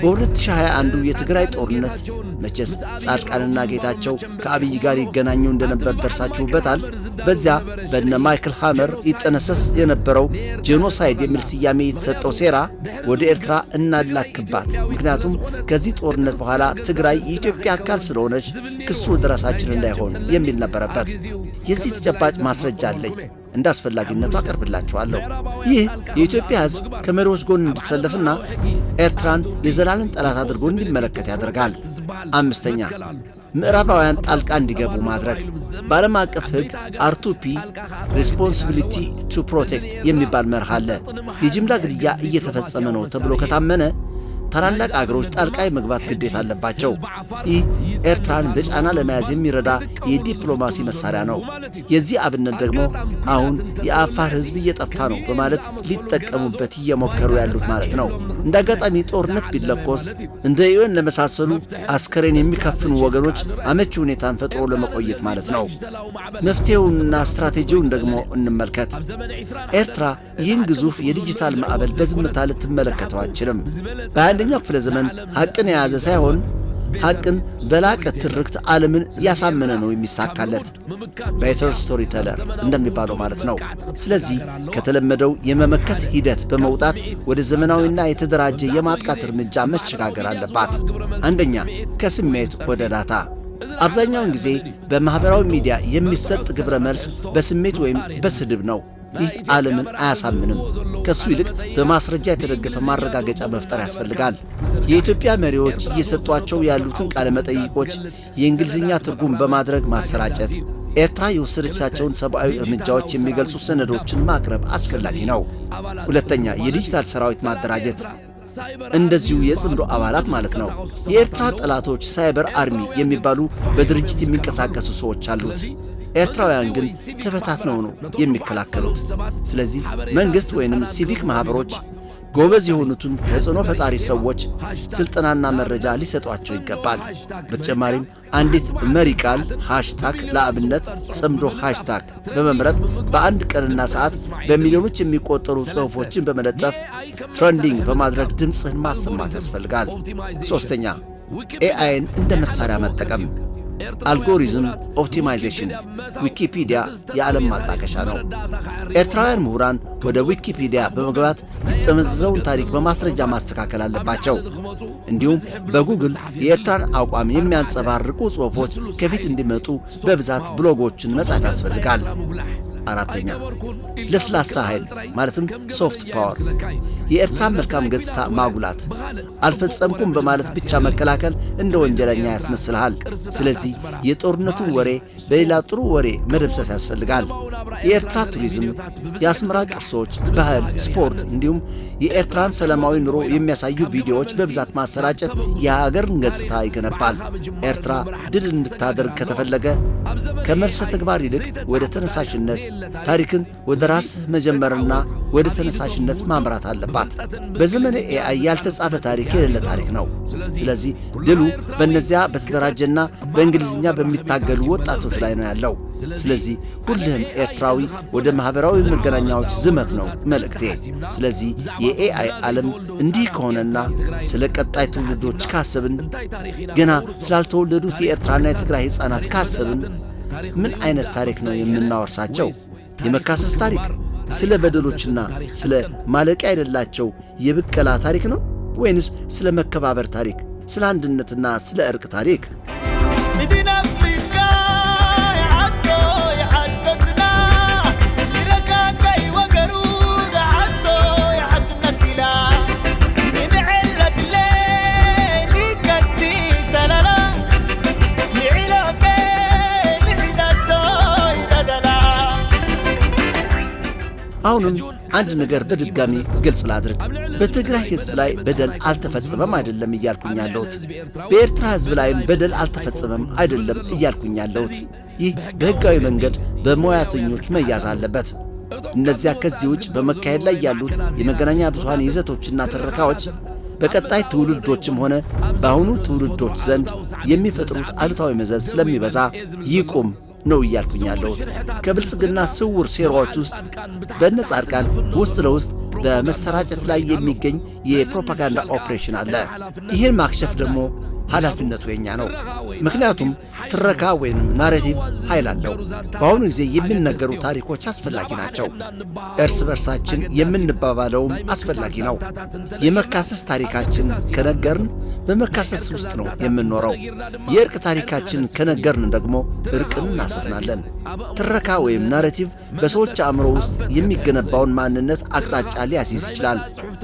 በ2021 የትግራይ ጦርነት መቼስ ጻድቃንና ጌታቸው ከአብይ ጋር ይገናኙ እንደነበር ደርሳችሁበታል። በዚያ በነ ማይክል ሃመር ይጠነሰስ የነበረው ጄኖሳይድ የሚል ስያሜ የተሰጠው ሴራ ወደ ኤርትራ እናላክባት። ምክንያቱም ከዚህ ጦርነት በኋላ ትግራይ የኢትዮጵያ አካል ስለሆነች ክሱ ድረሳችን እንዳይሆን የሚል ነበረበት። የዚህ ተጨባጭ ማስረጃ አለኝ፣ እንደ አስፈላጊነቱ አቀርብላችኋለሁ። ይህ የኢትዮጵያ ህዝብ ከመሪዎች ጎን እንዲሰለፍና ኤርትራን የዘላለም ጠላት አድርጎ እንዲመለከት ያደርጋል። አምስተኛ ምዕራባውያን ጣልቃ እንዲገቡ ማድረግ። በዓለም አቀፍ ህግ አርቱፒ ሬስፖንሲቢሊቲ ቱ ፕሮቴክት የሚባል መርህ አለ። የጅምላ ግድያ እየተፈጸመ ነው ተብሎ ከታመነ ታላላቅ አገሮች ጣልቃ የመግባት ግዴታ አለባቸው። ይህ ኤርትራን በጫና ለመያዝ የሚረዳ የዲፕሎማሲ መሳሪያ ነው። የዚህ አብነት ደግሞ አሁን የአፋር ህዝብ እየጠፋ ነው በማለት ሊጠቀሙበት እየሞከሩ ያሉት ማለት ነው። እንደ አጋጣሚ ጦርነት ቢለኮስ እንደ ዩኤን ለመሳሰሉ አስከሬን የሚከፍኑ ወገኖች አመቺ ሁኔታን ፈጥሮ ለመቆየት ማለት ነው። መፍትሄውንና ስትራቴጂውን ደግሞ እንመልከት። ኤርትራ ይህን ግዙፍ የዲጂታል ማዕበል በዝምታ ልትመለከተው አትችልም። በአንደኛው ክፍለ ዘመን ሐቅን የያዘ ሳይሆን ሐቅን በላቀ ትርክት ዓለምን ያሳመነ ነው የሚሳካለት። ቤተር ስቶሪ ቴለር እንደሚባለው ማለት ነው። ስለዚህ ከተለመደው የመመከት ሂደት በመውጣት ወደ ዘመናዊና የተደራጀ የማጥቃት እርምጃ መሸጋገር አለባት። አንደኛ፣ ከስሜት ወደ ዳታ። አብዛኛውን ጊዜ በማህበራዊ ሚዲያ የሚሰጥ ግብረ መልስ በስሜት ወይም በስድብ ነው። ይህ ዓለምን አያሳምንም። ከሱ ይልቅ በማስረጃ የተደገፈ ማረጋገጫ መፍጠር ያስፈልጋል። የኢትዮጵያ መሪዎች እየሰጧቸው ያሉትን ቃለ መጠይቆች የእንግሊዝኛ ትርጉም በማድረግ ማሰራጨት፣ ኤርትራ የወሰደቻቸውን ሰብአዊ እርምጃዎች የሚገልጹ ሰነዶችን ማቅረብ አስፈላጊ ነው። ሁለተኛ፣ የዲጂታል ሰራዊት ማደራጀት፣ እንደዚሁ የጽምዶ አባላት ማለት ነው። የኤርትራ ጠላቶች ሳይበር አርሚ የሚባሉ በድርጅት የሚንቀሳቀሱ ሰዎች አሉት። ኤርትራውያን ግን ተበታትነው ነው የሚከላከሉት። ስለዚህ መንግሥት ወይንም ሲቪክ ማኅበሮች ጎበዝ የሆኑትን ተጽዕኖ ፈጣሪ ሰዎች ስልጠናና መረጃ ሊሰጧቸው ይገባል። በተጨማሪም አንዲት መሪ ቃል ሃሽታግ ለአብነት ጽምዶ ሃሽታግ በመምረጥ በአንድ ቀንና ሰዓት በሚሊዮኖች የሚቆጠሩ ጽሑፎችን በመለጠፍ ትሬንዲንግ በማድረግ ድምፅህን ማሰማት ያስፈልጋል። ሦስተኛ፣ ኤአይን እንደ መሳሪያ መጠቀም። አልጎሪዝም ኦፕቲማይዜሽን። ዊኪፒዲያ የዓለም ማጣቀሻ ነው። ኤርትራውያን ምሁራን ወደ ዊኪፒዲያ በመግባት የተጠመዘዘውን ታሪክ በማስረጃ ማስተካከል አለባቸው። እንዲሁም በጉግል የኤርትራን አቋም የሚያንጸባርቁ ጽሑፎች ከፊት እንዲመጡ በብዛት ብሎጎችን መጻፍ ያስፈልጋል። አራተኛ፣ ለስላሳ ኃይል ማለትም ሶፍት ፓወር። የኤርትራን መልካም ገጽታ ማጉላት። አልፈጸምኩም በማለት ብቻ መከላከል እንደ ወንጀለኛ ያስመስልሃል። ስለዚህ የጦርነቱን ወሬ በሌላ ጥሩ ወሬ መደምሰስ ያስፈልጋል። የኤርትራ ቱሪዝም፣ የአስመራ ቅርሶች፣ ባህል፣ ስፖርት እንዲሁም የኤርትራን ሰላማዊ ኑሮ የሚያሳዩ ቪዲዮዎች በብዛት ማሰራጨት የሀገርን ገጽታ ይገነባል። ኤርትራ ድል እንድታደርግ ከተፈለገ ከመልሰ ተግባር ይልቅ ወደ ተነሳሽነት፣ ታሪክን ወደ ራስ መጀመርና ወደ ተነሳሽነት ማምራት አለባት። በዘመነ ኤአይ ያልተጻፈ ታሪክ የሌለ ታሪክ ነው። ስለዚህ ድሉ በእነዚያ በተደራጀና በእንግሊዝኛ በሚታገሉ ወጣቶች ላይ ነው ያለው። ስለዚህ ሁልህም ኤርትራዊ ወደ ማህበራዊ መገናኛዎች ዝመት ነው መልእክቴ። ስለዚህ የኤአይ ዓለም እንዲህ ከሆነና ስለ ቀጣይ ትውልዶች ካሰብን፣ ገና ስላልተወለዱት የኤርትራና የትግራይ ሕፃናት ካሰብን ምን አይነት ታሪክ ነው የምናወርሳቸው? የመካሰስ ታሪክ፣ ስለ በደሎችና ስለ ማለቂያ የሌላቸው የብቀላ ታሪክ ነው ወይንስ ስለ መከባበር ታሪክ፣ ስለ አንድነትና ስለ እርቅ ታሪክ? አሁንም አንድ ነገር በድጋሚ ግልጽ ላድርግ። በትግራይ ሕዝብ ላይ በደል አልተፈጸመም አይደለም እያልኩኝ ያለሁት። በኤርትራ ሕዝብ ላይም በደል አልተፈጸመም አይደለም እያልኩኝ ያለሁት። ይህ በሕጋዊ መንገድ በሙያተኞች መያዝ አለበት። እነዚያ ከዚህ ውጭ በመካሄድ ላይ ያሉት የመገናኛ ብዙሃን ይዘቶችና ትረካዎች በቀጣይ ትውልዶችም ሆነ በአሁኑ ትውልዶች ዘንድ የሚፈጥሩት አሉታዊ መዘዝ ስለሚበዛ ይቁም ነው እያልኩኝ ያለሁት። ከብልጽግና ስውር ሴራዎች ውስጥ በነ ጻድቃን ውስጥ ለውስጥ በመሰራጨት ላይ የሚገኝ የፕሮፓጋንዳ ኦፕሬሽን አለ። ይህን ማክሸፍ ደግሞ ኃላፊነቱ የኛ ነው። ምክንያቱም ትረካ ወይም ናሬቲቭ ኃይል አለው። በአሁኑ ጊዜ የሚነገሩ ታሪኮች አስፈላጊ ናቸው። እርስ በርሳችን የምንባባለውም አስፈላጊ ነው። የመካሰስ ታሪካችን ከነገርን በመካሰስ ውስጥ ነው የምንኖረው። የእርቅ ታሪካችን ከነገርን ደግሞ እርቅን እናሰፍናለን። ትረካ ወይም ናሬቲቭ በሰዎች አእምሮ ውስጥ የሚገነባውን ማንነት አቅጣጫ ሊያስይዝ ይችላል።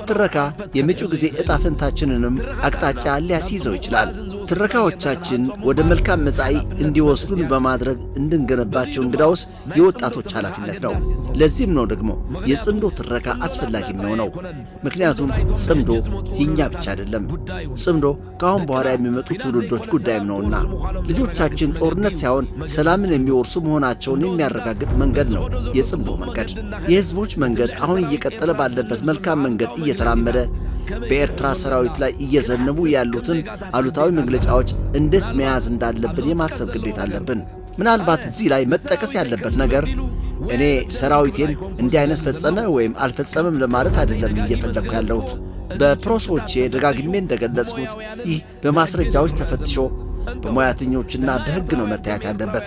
ትረካ የመጪው ጊዜ ዕጣ ፈንታችንንም አቅጣጫ ሊያስይዘው ይችላል። ትረካዎቻችን ወደ መልካም መጻኢ እንዲወስዱን በማድረግ እንድንገነባቸው እንግዳውስ የወጣቶች ኃላፊነት ነው። ለዚህም ነው ደግሞ የጽምዶ ትረካ አስፈላጊ የሚሆነው። ምክንያቱም ጽምዶ የኛ ብቻ አይደለም። ጽምዶ ከአሁን በኋላ የሚመጡ ትውልዶች ጉዳይም ነውና ልጆቻችን ጦርነት ሳይሆን ሰላምን የሚወርሱ መሆናቸውን የሚያረጋግጥ መንገድ ነው የጽምዶ መንገድ። የህዝቦች መንገድ አሁን እየቀጠለ ባለበት መልካም መንገድ እየተራመደ በኤርትራ ሰራዊት ላይ እየዘነቡ ያሉትን አሉታዊ መግለጫዎች እንዴት መያዝ እንዳለብን የማሰብ ግዴታ አለብን። ምናልባት እዚህ ላይ መጠቀስ ያለበት ነገር እኔ ሰራዊቴን እንዲህ አይነት ፈጸመ ወይም አልፈጸመም ለማለት አይደለም እየፈለግኩ ያለሁት። በፕሮሶቼ ደጋግሜ እንደገለጽኩት ይህ በማስረጃዎች ተፈትሾ በሙያተኞችና በሕግ ነው መታየት ያለበት።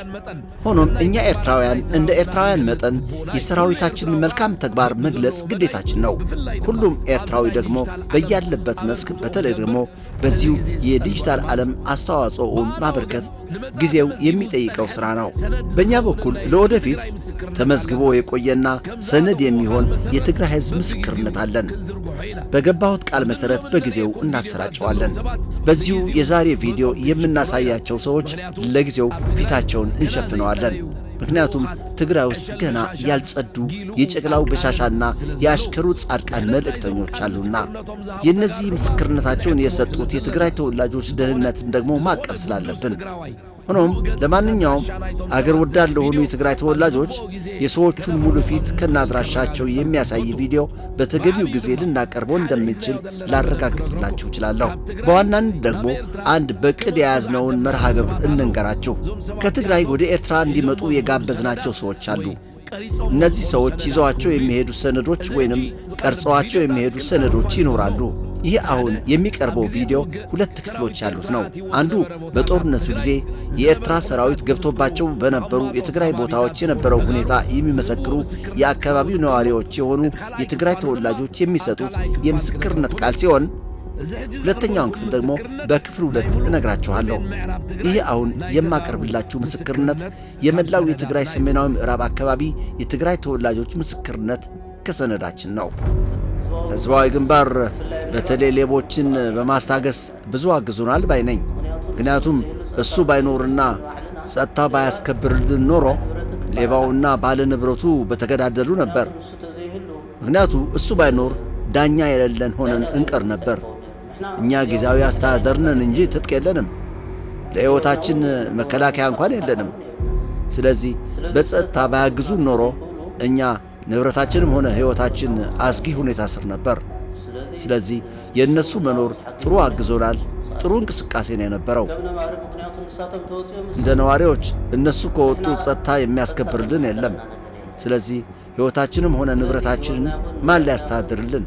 ሆኖም እኛ ኤርትራውያን እንደ ኤርትራውያን መጠን የሰራዊታችንን መልካም ተግባር መግለጽ ግዴታችን ነው። ሁሉም ኤርትራዊ ደግሞ በያለበት መስክ በተለይ ደግሞ በዚሁ የዲጂታል ዓለም አስተዋጽኦውን ማበርከት ጊዜው የሚጠይቀው ሥራ ነው። በእኛ በኩል ለወደፊት ተመዝግቦ የቆየና ሰነድ የሚሆን የትግራይ ሕዝብ ምስክርነት አለን። በገባሁት ቃል መሠረት በጊዜው እናሰራጨዋለን። በዚሁ የዛሬ ቪዲዮ የምናሳያቸው ሰዎች ለጊዜው ፊታቸውን እንሸፍነዋለን። ምክንያቱም ትግራይ ውስጥ ገና ያልጸዱ የጨቅላው በሻሻና የአሽከሩ ጻድቃን መልእክተኞች አሉና የእነዚህ ምስክርነታቸውን የሰጡት የትግራይ ተወላጆች ደህንነትን ደግሞ ማቀብ ስላለብን። ሆኖም ለማንኛውም አገር ወዳድ ለሆኑ የትግራይ ተወላጆች የሰዎቹን ሙሉ ፊት ከናድራሻቸው የሚያሳይ ቪዲዮ በተገቢው ጊዜ ልናቀርበው እንደምንችል ላረጋግጥላችሁ እችላለሁ። በዋናነት ደግሞ አንድ በቅድ የያዝነውን መርሃ ግብር እንንገራችሁ። ከትግራይ ወደ ኤርትራ እንዲመጡ የጋበዝናቸው ሰዎች አሉ። እነዚህ ሰዎች ይዘዋቸው የሚሄዱ ሰነዶች ወይንም ቀርጸዋቸው የሚሄዱ ሰነዶች ይኖራሉ። ይህ አሁን የሚቀርበው ቪዲዮ ሁለት ክፍሎች ያሉት ነው። አንዱ በጦርነቱ ጊዜ የኤርትራ ሰራዊት ገብቶባቸው በነበሩ የትግራይ ቦታዎች የነበረው ሁኔታ የሚመሰክሩ የአካባቢው ነዋሪዎች የሆኑ የትግራይ ተወላጆች የሚሰጡት የምስክርነት ቃል ሲሆን፣ ሁለተኛውን ክፍል ደግሞ በክፍል 2 እነግራችኋለሁ። ይህ አሁን የማቀርብላችሁ ምስክርነት የመላው የትግራይ ሰሜናዊ ምዕራብ አካባቢ የትግራይ ተወላጆች ምስክርነት ከሰነዳችን ነው። ሕዝባዊ ግንባር በተለይ ሌቦችን በማስታገስ ብዙ አግዞናል ባይ ነኝ። ምክንያቱም እሱ ባይኖርና ጸጥታ ባያስከብርልን ኖሮ ሌባውና ባለ ንብረቱ በተገዳደሉ ነበር። ምክንያቱ እሱ ባይኖር ዳኛ የሌለን ሆነን እንቀር ነበር። እኛ ጊዜያዊ አስተዳደር ነን እንጂ ትጥቅ የለንም። ለሕይወታችን መከላከያ እንኳን የለንም። ስለዚህ በጸጥታ ባያግዙን ኖሮ እኛ ንብረታችንም ሆነ ሕይወታችን አስጊ ሁኔታ ስር ነበር። ስለዚህ የእነሱ መኖር ጥሩ አግዞናል። ጥሩ እንቅስቃሴ ነው የነበረው። እንደ ነዋሪዎች እነሱ ከወጡ ጸጥታ የሚያስከብርልን የለም። ስለዚህ ሕይወታችንም ሆነ ንብረታችንን ማን ሊያስተዳድርልን?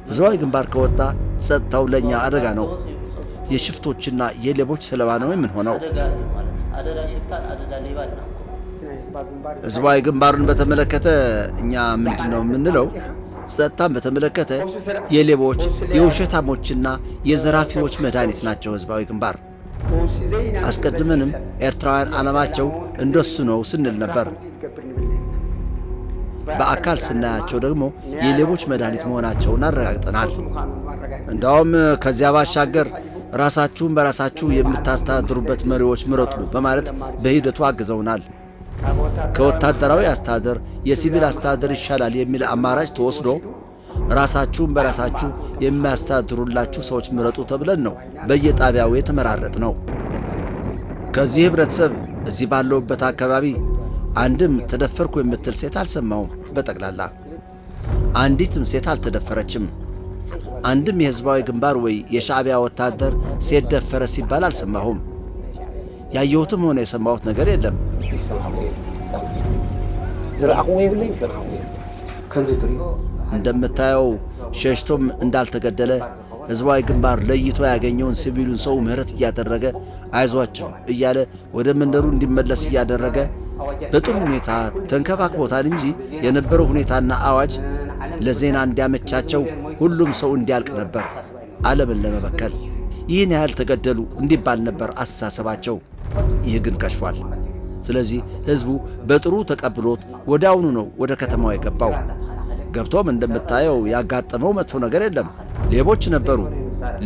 ሕዝባዊ ግንባር ከወጣ ጸጥታው ለእኛ አደጋ ነው። የሽፍቶችና የሌቦች ሰለባ ነው የምንሆነው። ሕዝባዊ ግንባርን በተመለከተ እኛ ምንድነው የምንለው? ጸጥታን በተመለከተ የሌቦች የውሸታሞችና የዘራፊዎች መድኃኒት ናቸው ሕዝባዊ ግንባር። አስቀድመንም ኤርትራውያን ዓላማቸው እንደሱ ነው ስንል ነበር። በአካል ስናያቸው ደግሞ የሌቦች መድኃኒት መሆናቸውን አረጋግጠናል። እንዳውም ከዚያ ባሻገር ራሳችሁን በራሳችሁ የምታስተዳድሩበት መሪዎች ምረጡ በማለት በሂደቱ አግዘውናል። ከወታደራዊ አስተዳደር የሲቪል አስተዳደር ይሻላል የሚል አማራጭ ተወስዶ ራሳችሁን በራሳችሁ የሚያስተዳድሩላችሁ ሰዎች ምረጡ ተብለን ነው በየጣቢያው የተመራረጥ ነው። ከዚህ ህብረተሰብ እዚህ ባለውበት አካባቢ አንድም ተደፈርኩ የምትል ሴት አልሰማውም። በጠቅላላ አንዲትም ሴት አልተደፈረችም። አንድም የሕዝባዊ ግንባር ወይ የሻዕቢያ ወታደር ሴት ደፈረ ሲባል አልሰማሁም። ያየሁትም ሆነ የሰማሁት ነገር የለም። እንደምታየው ሸሽቶም እንዳልተገደለ ሕዝባዊ ግንባር ለይቶ ያገኘውን ሲቪሉን ሰው ምህረት እያደረገ አይዟቸው እያለ ወደ መንደሩ እንዲመለስ እያደረገ በጥሩ ሁኔታ ተንከባክቦታል እንጂ የነበረው ሁኔታና አዋጅ ለዜና እንዲያመቻቸው ሁሉም ሰው እንዲያልቅ ነበር፣ ዓለምን ለመበከል። ይህን ያህል ተገደሉ እንዲባል ነበር አስተሳሰባቸው። ይህ ግን ከሽፏል። ስለዚህ ሕዝቡ በጥሩ ተቀብሎት ወዲያውኑ ነው ወደ ከተማው የገባው። ገብቶም እንደምታየው ያጋጠመው መጥፎ ነገር የለም። ሌቦች ነበሩ።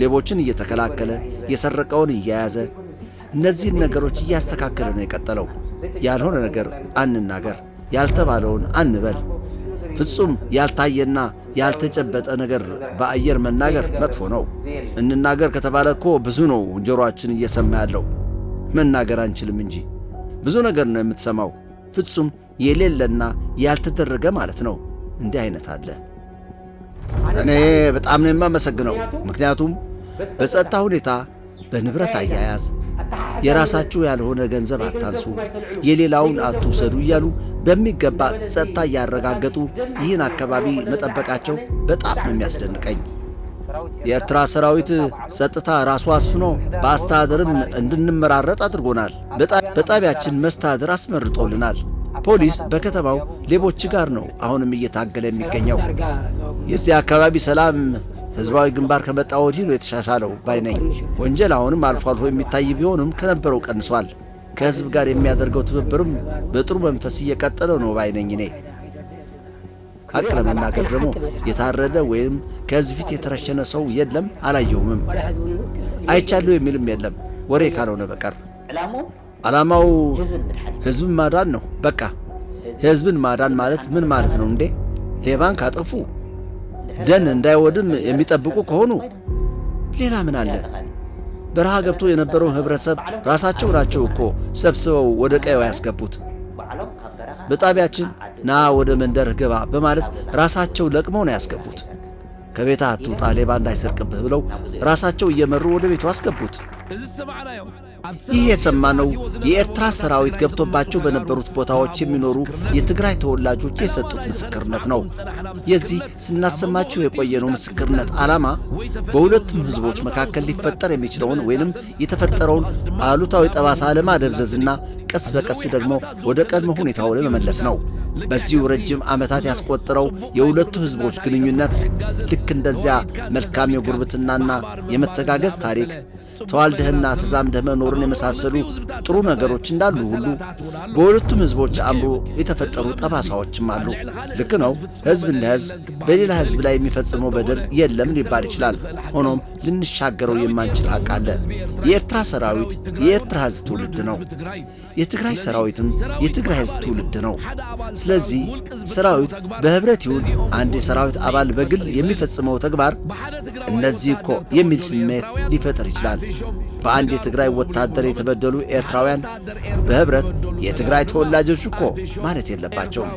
ሌቦችን እየተከላከለ የሰረቀውን እየያዘ እነዚህን ነገሮች እያስተካከለ ነው የቀጠለው። ያልሆነ ነገር አንናገር፣ ያልተባለውን አንበል። ፍጹም ያልታየና ያልተጨበጠ ነገር በአየር መናገር መጥፎ ነው። እንናገር ከተባለ እኮ ብዙ ነው ጆሮአችን እየሰማ ያለው። መናገር አንችልም እንጂ ብዙ ነገር ነው የምትሰማው። ፍጹም የሌለና ያልተደረገ ማለት ነው። እንዲህ አይነት አለ። እኔ በጣም ነው የማመሰግነው። ምክንያቱም በጸጥታ ሁኔታ፣ በንብረት አያያዝ የራሳችሁ ያልሆነ ገንዘብ አታንሱ፣ የሌላውን አትውሰዱ እያሉ በሚገባ ጸጥታ እያረጋገጡ ይህን አካባቢ መጠበቃቸው በጣም ነው የሚያስደንቀኝ። የኤርትራ ሰራዊት ጸጥታ ራሱ አስፍኖ በአስተዳደርም እንድንመራረጥ አድርጎናል። በጣቢያችን መስተዳድር አስመርጦልናል። ፖሊስ በከተማው ሌቦች ጋር ነው አሁንም እየታገለ የሚገኘው። የዚህ አካባቢ ሰላም ህዝባዊ ግንባር ከመጣ ወዲህ ነው የተሻሻለው ባይነኝ። ወንጀል አሁንም አልፎ አልፎ የሚታይ ቢሆንም ከነበረው ቀንሷል። ከህዝብ ጋር የሚያደርገው ትብብርም በጥሩ መንፈስ እየቀጠለ ነው ባይነኝ። እኔ ሀቅ ለመናገር ደግሞ የታረደ ወይም ከህዝብ ፊት የተረሸነ ሰው የለም፣ አላየሁምም። አይቻለሁ የሚልም የለም ወሬ ካልሆነ በቀር። ዓላማው ህዝብን ማዳን ነው። በቃ ህዝብን ማዳን ማለት ምን ማለት ነው እንዴ? ሌባን ካጠፉ ደን እንዳይወድም የሚጠብቁ ከሆኑ ሌላ ምን አለ? በረሃ ገብቶ የነበረው ህብረተሰብ ራሳቸው ናቸው እኮ ሰብስበው ወደ ቀየው ያስገቡት። በጣቢያችን ና ወደ መንደር ግባ በማለት ራሳቸው ለቅመው ነው ያስገቡት። ከቤት አትውጣ ሌባ እንዳይሰርቅብህ ብለው ራሳቸው እየመሩ ወደ ቤቱ አስገቡት። ይህ የሰማነው የኤርትራ ሰራዊት ገብቶባቸው በነበሩት ቦታዎች የሚኖሩ የትግራይ ተወላጆች የሰጡት ምስክርነት ነው። የዚህ ስናሰማቸው የቆየነው ምስክርነት ዓላማ በሁለቱም ህዝቦች መካከል ሊፈጠር የሚችለውን ወይንም የተፈጠረውን አሉታዊ ጠባሳ ለማደብዘዝና ቀስ በቀስ ደግሞ ወደ ቀድሞ ሁኔታው ለመመለስ ነው። በዚሁ ረጅም ዓመታት ያስቆጠረው የሁለቱ ህዝቦች ግንኙነት ልክ እንደዚያ መልካም የጉርብትናና የመተጋገዝ ታሪክ ተዋልደህና ተዛምደህ መኖርን የመሳሰሉ ጥሩ ነገሮች እንዳሉ ሁሉ በሁለቱም ህዝቦች አእምሮ የተፈጠሩ ጠባሳዎችም አሉ። ልክ ነው። ህዝብ እንደ ህዝብ በሌላ ህዝብ ላይ የሚፈጽመው በደል የለም ሊባል ይችላል። ሆኖም ልንሻገረው የማንችል ሀቅ አለ። የኤርትራ ሰራዊት የኤርትራ ህዝብ ትውልድ ነው። የትግራይ ሰራዊትም የትግራይ ህዝብ ትውልድ ነው። ስለዚህ ሰራዊት በህብረት ይሁን አንድ የሰራዊት አባል በግል የሚፈጽመው ተግባር እነዚህ እኮ የሚል ስሜት ሊፈጠር ይችላል። በአንድ የትግራይ ወታደር የተበደሉ ኤርትራውያን በህብረት የትግራይ ተወላጆች እኮ ማለት የለባቸውም።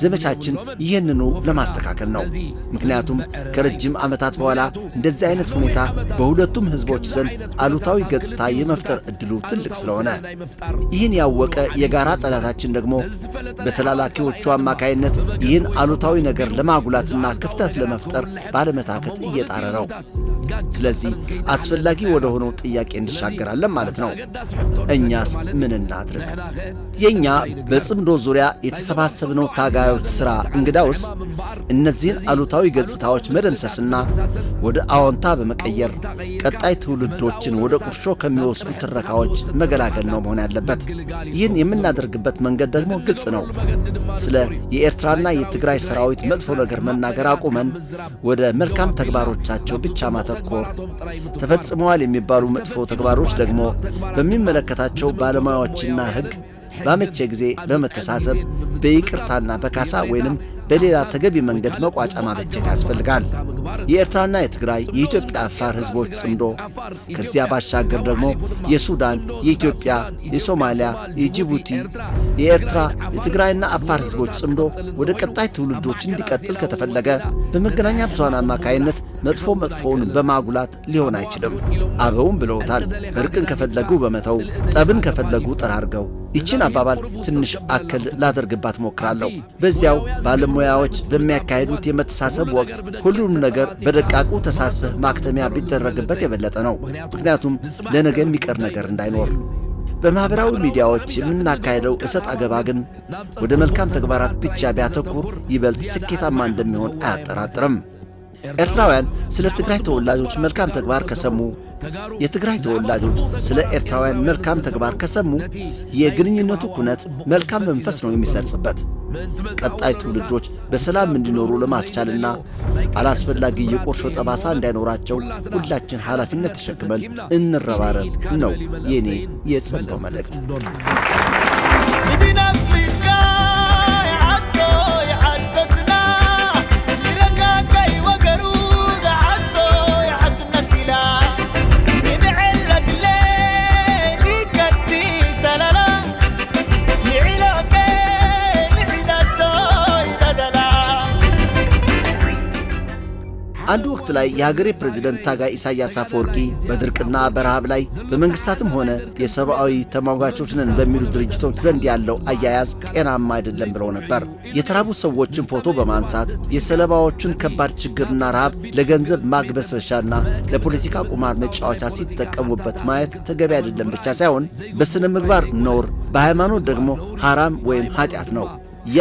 ዘመቻችን ይህንኑ ለማስተካከል ነው። ምክንያቱም ከረጅም ዓመታት በኋላ እንደዚህ አይነት ሁኔታ በሁለቱም ህዝቦች ዘንድ አሉታዊ ገጽታ የመፍጠር እድሉ ትልቅ ስለሆነ ይህን ያወቀ የጋራ ጠላታችን ደግሞ በተላላኪዎቹ አማካይነት ይህን አሉታዊ ነገር ለማጉላትና ክፍተት ለመፍጠር ባለመታከት እየጣረ ነው። ስለዚህ አስፈላጊ ወደ ሆነው ጥያቄ እንሻገራለን ማለት ነው። እኛስ ምን እናድርግ? የኛ በጽምዶ ዙሪያ የተሰባሰብነው ታጋዮች ሥራ እንግዳውስ እነዚህን አሉታዊ ገጽታዎች መደምሰስና ወደ አዎንታ በመቀየር ቀጣይ ትውልዶችን ወደ ቁርሾ ከሚወስዱ ትረካዎች መገላገል ነው መሆን ያለበት። ይህን የምናደርግበት መንገድ ደግሞ ግልጽ ነው። ስለ የኤርትራና የትግራይ ሰራዊት መጥፎ ነገር መናገር አቁመን ወደ መልካም ተግባሮቻቸው ብቻ ማተኮር፣ ተፈጽመዋል የሚባሉ መጥፎ ተግባሮች ደግሞ በሚመለከታቸው ባለሙያዎችና ሕግ ባመቼ ጊዜ በመተሳሰብ በይቅርታና በካሳ ወይንም በሌላ ተገቢ መንገድ መቋጫ ማበጀት ያስፈልጋል። የኤርትራና የትግራይ የኢትዮጵያ አፋር ህዝቦች ጽምዶ ከዚያ ባሻገር ደግሞ የሱዳን፣ የኢትዮጵያ፣ የሶማሊያ፣ የጅቡቲ፣ የኤርትራ፣ የትግራይና አፋር ህዝቦች ጽምዶ ወደ ቀጣይ ትውልዶች እንዲቀጥል ከተፈለገ በመገናኛ ብዙሃን አማካይነት መጥፎውን በማጉላት ሊሆን አይችልም። አበውም ብለውታል። እርቅን ከፈለጉ በመተው ጠብን ከፈለጉ ጠራርገው። ይችን አባባል ትንሽ አክል ላደርግባት ሞክራለሁ። በዚያው ባለሙያዎች በሚያካሂዱት የመተሳሰብ ወቅት ሁሉም ነገር በደቃቁ ተሳስበህ ማክተሚያ ቢደረግበት የበለጠ ነው። ምክንያቱም ለነገ የሚቀር ነገር እንዳይኖር። በማህበራዊ ሚዲያዎች የምናካሄደው እሰጥ አገባ ግን ወደ መልካም ተግባራት ብቻ ቢያተኩር ይበልጥ ስኬታማ እንደሚሆን አያጠራጥርም። ኤርትራውያን ስለ ትግራይ ተወላጆች መልካም ተግባር ከሰሙ፣ የትግራይ ተወላጆች ስለ ኤርትራውያን መልካም ተግባር ከሰሙ የግንኙነቱ ኩነት መልካም መንፈስ ነው የሚሰርጽበት። ቀጣይ ትውልዶች በሰላም እንዲኖሩ ለማስቻልና አላስፈላጊ የቁርሾ ጠባሳ እንዳይኖራቸው ሁላችን ኃላፊነት ተሸክመን እንረባረብ ነው የኔ የጽምዶ መልእክት። አንድ ወቅት ላይ የሀገሬ ፕሬዝዳንት ታጋይ ኢሳያስ አፈወርቂ በድርቅና በረሃብ ላይ በመንግስታትም ሆነ የሰብአዊ ተሟጋቾች ነን በሚሉ ድርጅቶች ዘንድ ያለው አያያዝ ጤናማ አይደለም ብለው ነበር። የተራቡ ሰዎችን ፎቶ በማንሳት የሰለባዎቹን ከባድ ችግርና ረሃብ ለገንዘብ ማግበስበሻና ለፖለቲካ ቁማር መጫወቻ ሲጠቀሙበት ማየት ተገቢ አይደለም ብቻ ሳይሆን በስነ ምግባር ነውር፣ በሃይማኖት ደግሞ ሐራም ወይም ኃጢአት ነው። ያ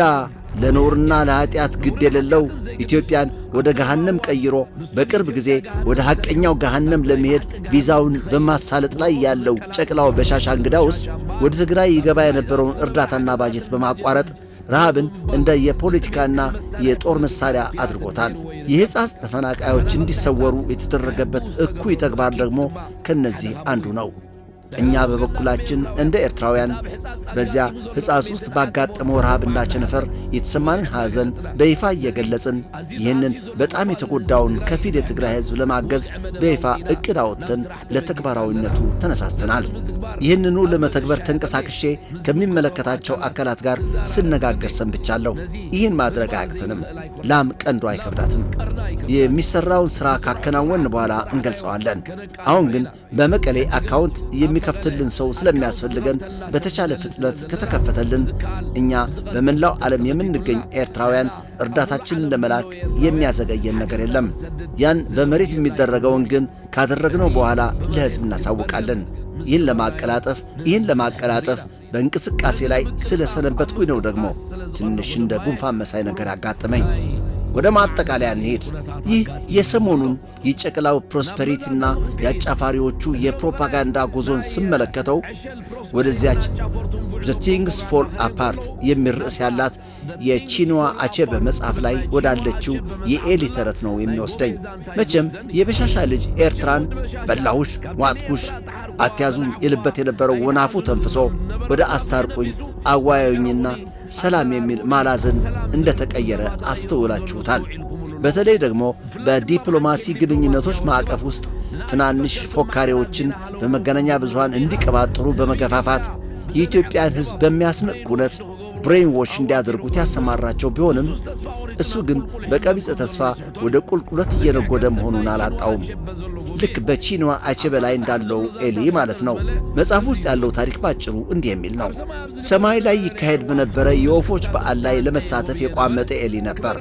ለነውርና ለኃጢአት ግድ የሌለው ኢትዮጵያን ወደ ገሃነም ቀይሮ በቅርብ ጊዜ ወደ ሐቀኛው ገሃነም ለመሄድ ቪዛውን በማሳለጥ ላይ ያለው ጨቅላው በሻሻ እንግዳውስ ወደ ትግራይ ይገባ የነበረውን እርዳታና ባጀት በማቋረጥ ረሃብን እንደ የፖለቲካና የጦር መሳሪያ አድርጎታል። የሕፃጽ ተፈናቃዮች እንዲሰወሩ የተደረገበት እኩይ ተግባር ደግሞ ከነዚህ አንዱ ነው። እኛ በበኩላችን እንደ ኤርትራውያን በዚያ ሕፃጽ ውስጥ ባጋጠመው ረሃብና ቸነፈር የተሰማንን ሐዘን በይፋ እየገለጽን ይህንን በጣም የተጎዳውን ከፊል የትግራይ ሕዝብ ለማገዝ በይፋ ዕቅድ አወጥተን ለተግባራዊነቱ ተነሳስተናል። ይህንኑ ለመተግበር ተንቀሳቅሼ ከሚመለከታቸው አካላት ጋር ስነጋገር ሰንብቻለሁ። ይህን ማድረግ አያቅተንም። ላም ቀንዶ አይከብዳትም። የሚሰራውን ሥራ ካከናወን በኋላ እንገልጸዋለን። አሁን ግን በመቀሌ አካውንት የሚከፍትልን ሰው ስለሚያስፈልገን በተቻለ ፍጥነት ከተከፈተልን እኛ በመላው ዓለም የምንገኝ ኤርትራውያን እርዳታችንን ለመላክ የሚያዘገየን ነገር የለም። ያን በመሬት የሚደረገውን ግን ካደረግነው በኋላ ለሕዝብ እናሳውቃለን። ይህን ለማቀላጠፍ በእንቅስቃሴ ላይ ስለሰነበትኩኝ ነው ደግሞ ትንሽ እንደ ጉንፋን መሳይ ነገር ያጋጠመኝ። ወደ ማጠቃለያ እንሄድ። ይህ የሰሞኑን የጨቅላው ፕሮስፐሪቲና የአጫፋሪዎቹ የፕሮፓጋንዳ ጉዞን ስመለከተው ወደዚያች ዘ ቲንግስ ፎል አፓርት የሚል ርዕስ ያላት የቺንዋ አቼበ መጽሐፍ ላይ ወዳለችው የኤሊ ተረት ነው የሚወስደኝ። መቼም የበሻሻ ልጅ ኤርትራን በላሁሽ፣ ዋጥኩሽ፣ አትያዙኝ ይልበት የነበረው ወናፉ ተንፍሶ ወደ አስታርቁኝ፣ አዋያዩኝና ሰላም የሚል ማላዘን እንደተቀየረ አስተውላችሁታል። በተለይ ደግሞ በዲፕሎማሲ ግንኙነቶች ማዕቀፍ ውስጥ ትናንሽ ፎካሪዎችን በመገናኛ ብዙሃን እንዲቀባጥሩ በመገፋፋት የኢትዮጵያን ሕዝብ በሚያስንቅ እውነት ብሬን ዎሽ እንዲያደርጉት ያሰማራቸው ቢሆንም እሱ ግን በቀቢጸ ተስፋ ወደ ቁልቁለት እየነጎደ መሆኑን አላጣውም። ልክ በቺንዋ አቼበ ላይ እንዳለው ኤሊ ማለት ነው። መጽሐፍ ውስጥ ያለው ታሪክ ባጭሩ እንዲህ የሚል ነው። ሰማይ ላይ ይካሄድ በነበረ የወፎች በዓል ላይ ለመሳተፍ የቋመጠ ኤሊ ነበር።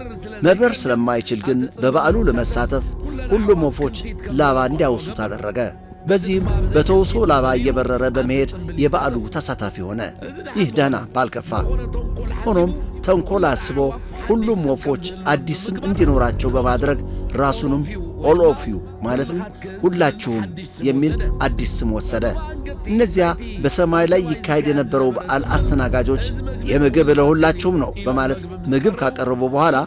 መብረር ስለማይችል ግን በበዓሉ ለመሳተፍ ሁሉም ወፎች ላባ እንዲያወሱት አደረገ። በዚህም በተውሶ ላባ እየበረረ በመሄድ የበዓሉ ተሳታፊ ሆነ። ይህ ደህና ባልከፋ። ሆኖም ተንኮል አስቦ ሁሉም ወፎች አዲስ ስም እንዲኖራቸው በማድረግ ራሱንም ኦል ኦፍ ዩ ማለትም ሁላችሁም የሚል አዲስ ስም ወሰደ። እነዚያ በሰማይ ላይ ይካሄድ የነበረው በዓል አስተናጋጆች የምግብ ለሁላችሁም ነው በማለት ምግብ ካቀረቡ በኋላ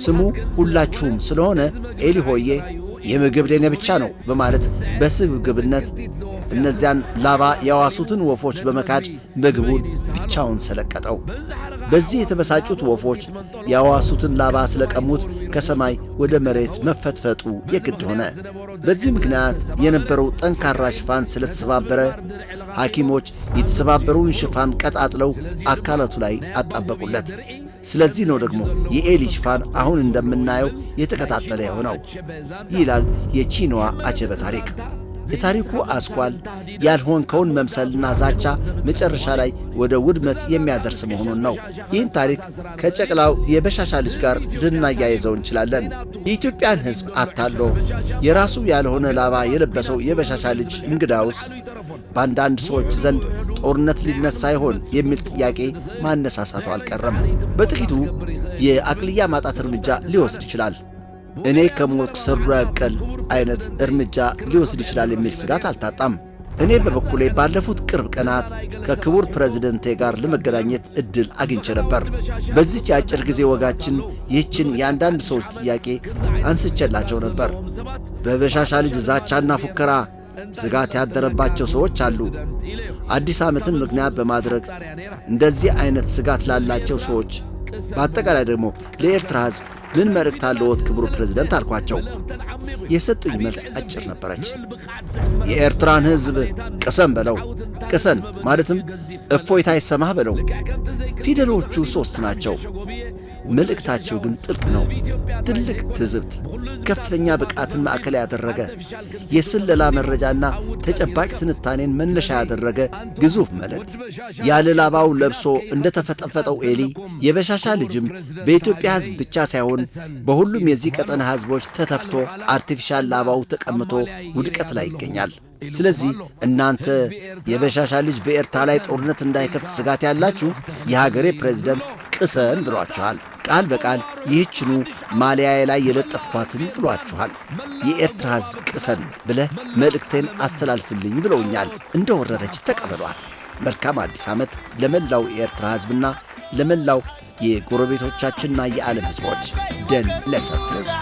ስሙ ሁላችሁም ስለሆነ ኤሊ ሆዬ የምግብ ለኔ ብቻ ነው በማለት በስግብግብነት እነዚያን ላባ ያዋሱትን ወፎች በመካድ ምግቡን ብቻውን ሰለቀጠው። በዚህ የተበሳጩት ወፎች ያዋሱትን ላባ ስለቀሙት ከሰማይ ወደ መሬት መፈትፈጡ የግድ ሆነ። በዚህ ምክንያት የነበረው ጠንካራ ሽፋን ስለተሰባበረ ሐኪሞች የተሰባበሩን ሽፋን ቀጣጥለው አካላቱ ላይ አጣበቁለት። ስለዚህ ነው ደግሞ የኤሊ ሽፋን አሁን እንደምናየው የተቀጣጠለ የሆነው ይላል የቺንዋ አቼበ ታሪክ። የታሪኩ አስኳል ያልሆንከውን መምሰልና ዛቻ መጨረሻ ላይ ወደ ውድመት የሚያደርስ መሆኑን ነው። ይህን ታሪክ ከጨቅላው የበሻሻ ልጅ ጋር ልናያይዘው እንችላለን። የኢትዮጵያን ሕዝብ አታሎ የራሱ ያልሆነ ላባ የለበሰው የበሻሻ ልጅ እንግዳውስ በአንዳንድ ሰዎች ዘንድ ጦርነት ሊነሳ ይሆን የሚል ጥያቄ ማነሳሳቱ አልቀረም። በጥቂቱ የአቅልያ ማጣት እርምጃ ሊወስድ ይችላል። እኔ ከሞት ሰርዶ ያብቀል አይነት እርምጃ ሊወስድ ይችላል የሚል ስጋት አልታጣም። እኔ በበኩሌ ባለፉት ቅርብ ቀናት ከክቡር ፕሬዝደንቴ ጋር ለመገናኘት እድል አግኝቼ ነበር። በዚች የአጭር ጊዜ ወጋችን ይህችን የአንዳንድ ሰዎች ጥያቄ አንስቼላቸው ነበር። በበሻሻ ልጅ ዛቻና ፉከራ ስጋት ያደረባቸው ሰዎች አሉ። አዲስ ዓመትን ምክንያት በማድረግ እንደዚህ አይነት ስጋት ላላቸው ሰዎች በአጠቃላይ ደግሞ ለኤርትራ ሕዝብ ምን መልእክት አለዎት ክቡር ፕሬዝደንት አልኳቸው። የሰጡኝ መልስ አጭር ነበረች። የኤርትራን ሕዝብ ቅሰም በለው። ቅሰን ማለትም እፎይታ ይሰማህ በለው። ፊደሎቹ 3 ናቸው። መልእክታቸው ግን ጥልቅ ነው። ትልቅ ትዝብት፣ ከፍተኛ ብቃትን ማዕከል ያደረገ የስለላ መረጃና ተጨባጭ ትንታኔን መነሻ ያደረገ ግዙፍ መልእክት። ያለ ላባው ለብሶ እንደተፈጠፈጠው ኤሊ የበሻሻ ልጅም በኢትዮጵያ ሕዝብ ብቻ ሳይሆን በሁሉም የዚህ ቀጠና ሕዝቦች ተተፍቶ አርቲፊሻል ላባው ተቀምጦ ውድቀት ላይ ይገኛል። ስለዚህ እናንተ የበሻሻ ልጅ በኤርትራ ላይ ጦርነት እንዳይከፍት ስጋት ያላችሁ የሀገሬ ፕሬዝደንት ቅሰን ብሏችኋል። ቃል በቃል ይህችኑ ማሊያዬ ላይ የለጠፍኳትን ብሏችኋል። የኤርትራ ሕዝብ ቅሰን ብለህ መልእክቴን አስተላልፍልኝ ብለውኛል። እንደ ወረረች ተቀበሏት። መልካም አዲስ ዓመት ለመላው የኤርትራ ሕዝብና ለመላው የጎረቤቶቻችንና የዓለም ሕዝቦች። ድል ለሰፊው ሕዝብ።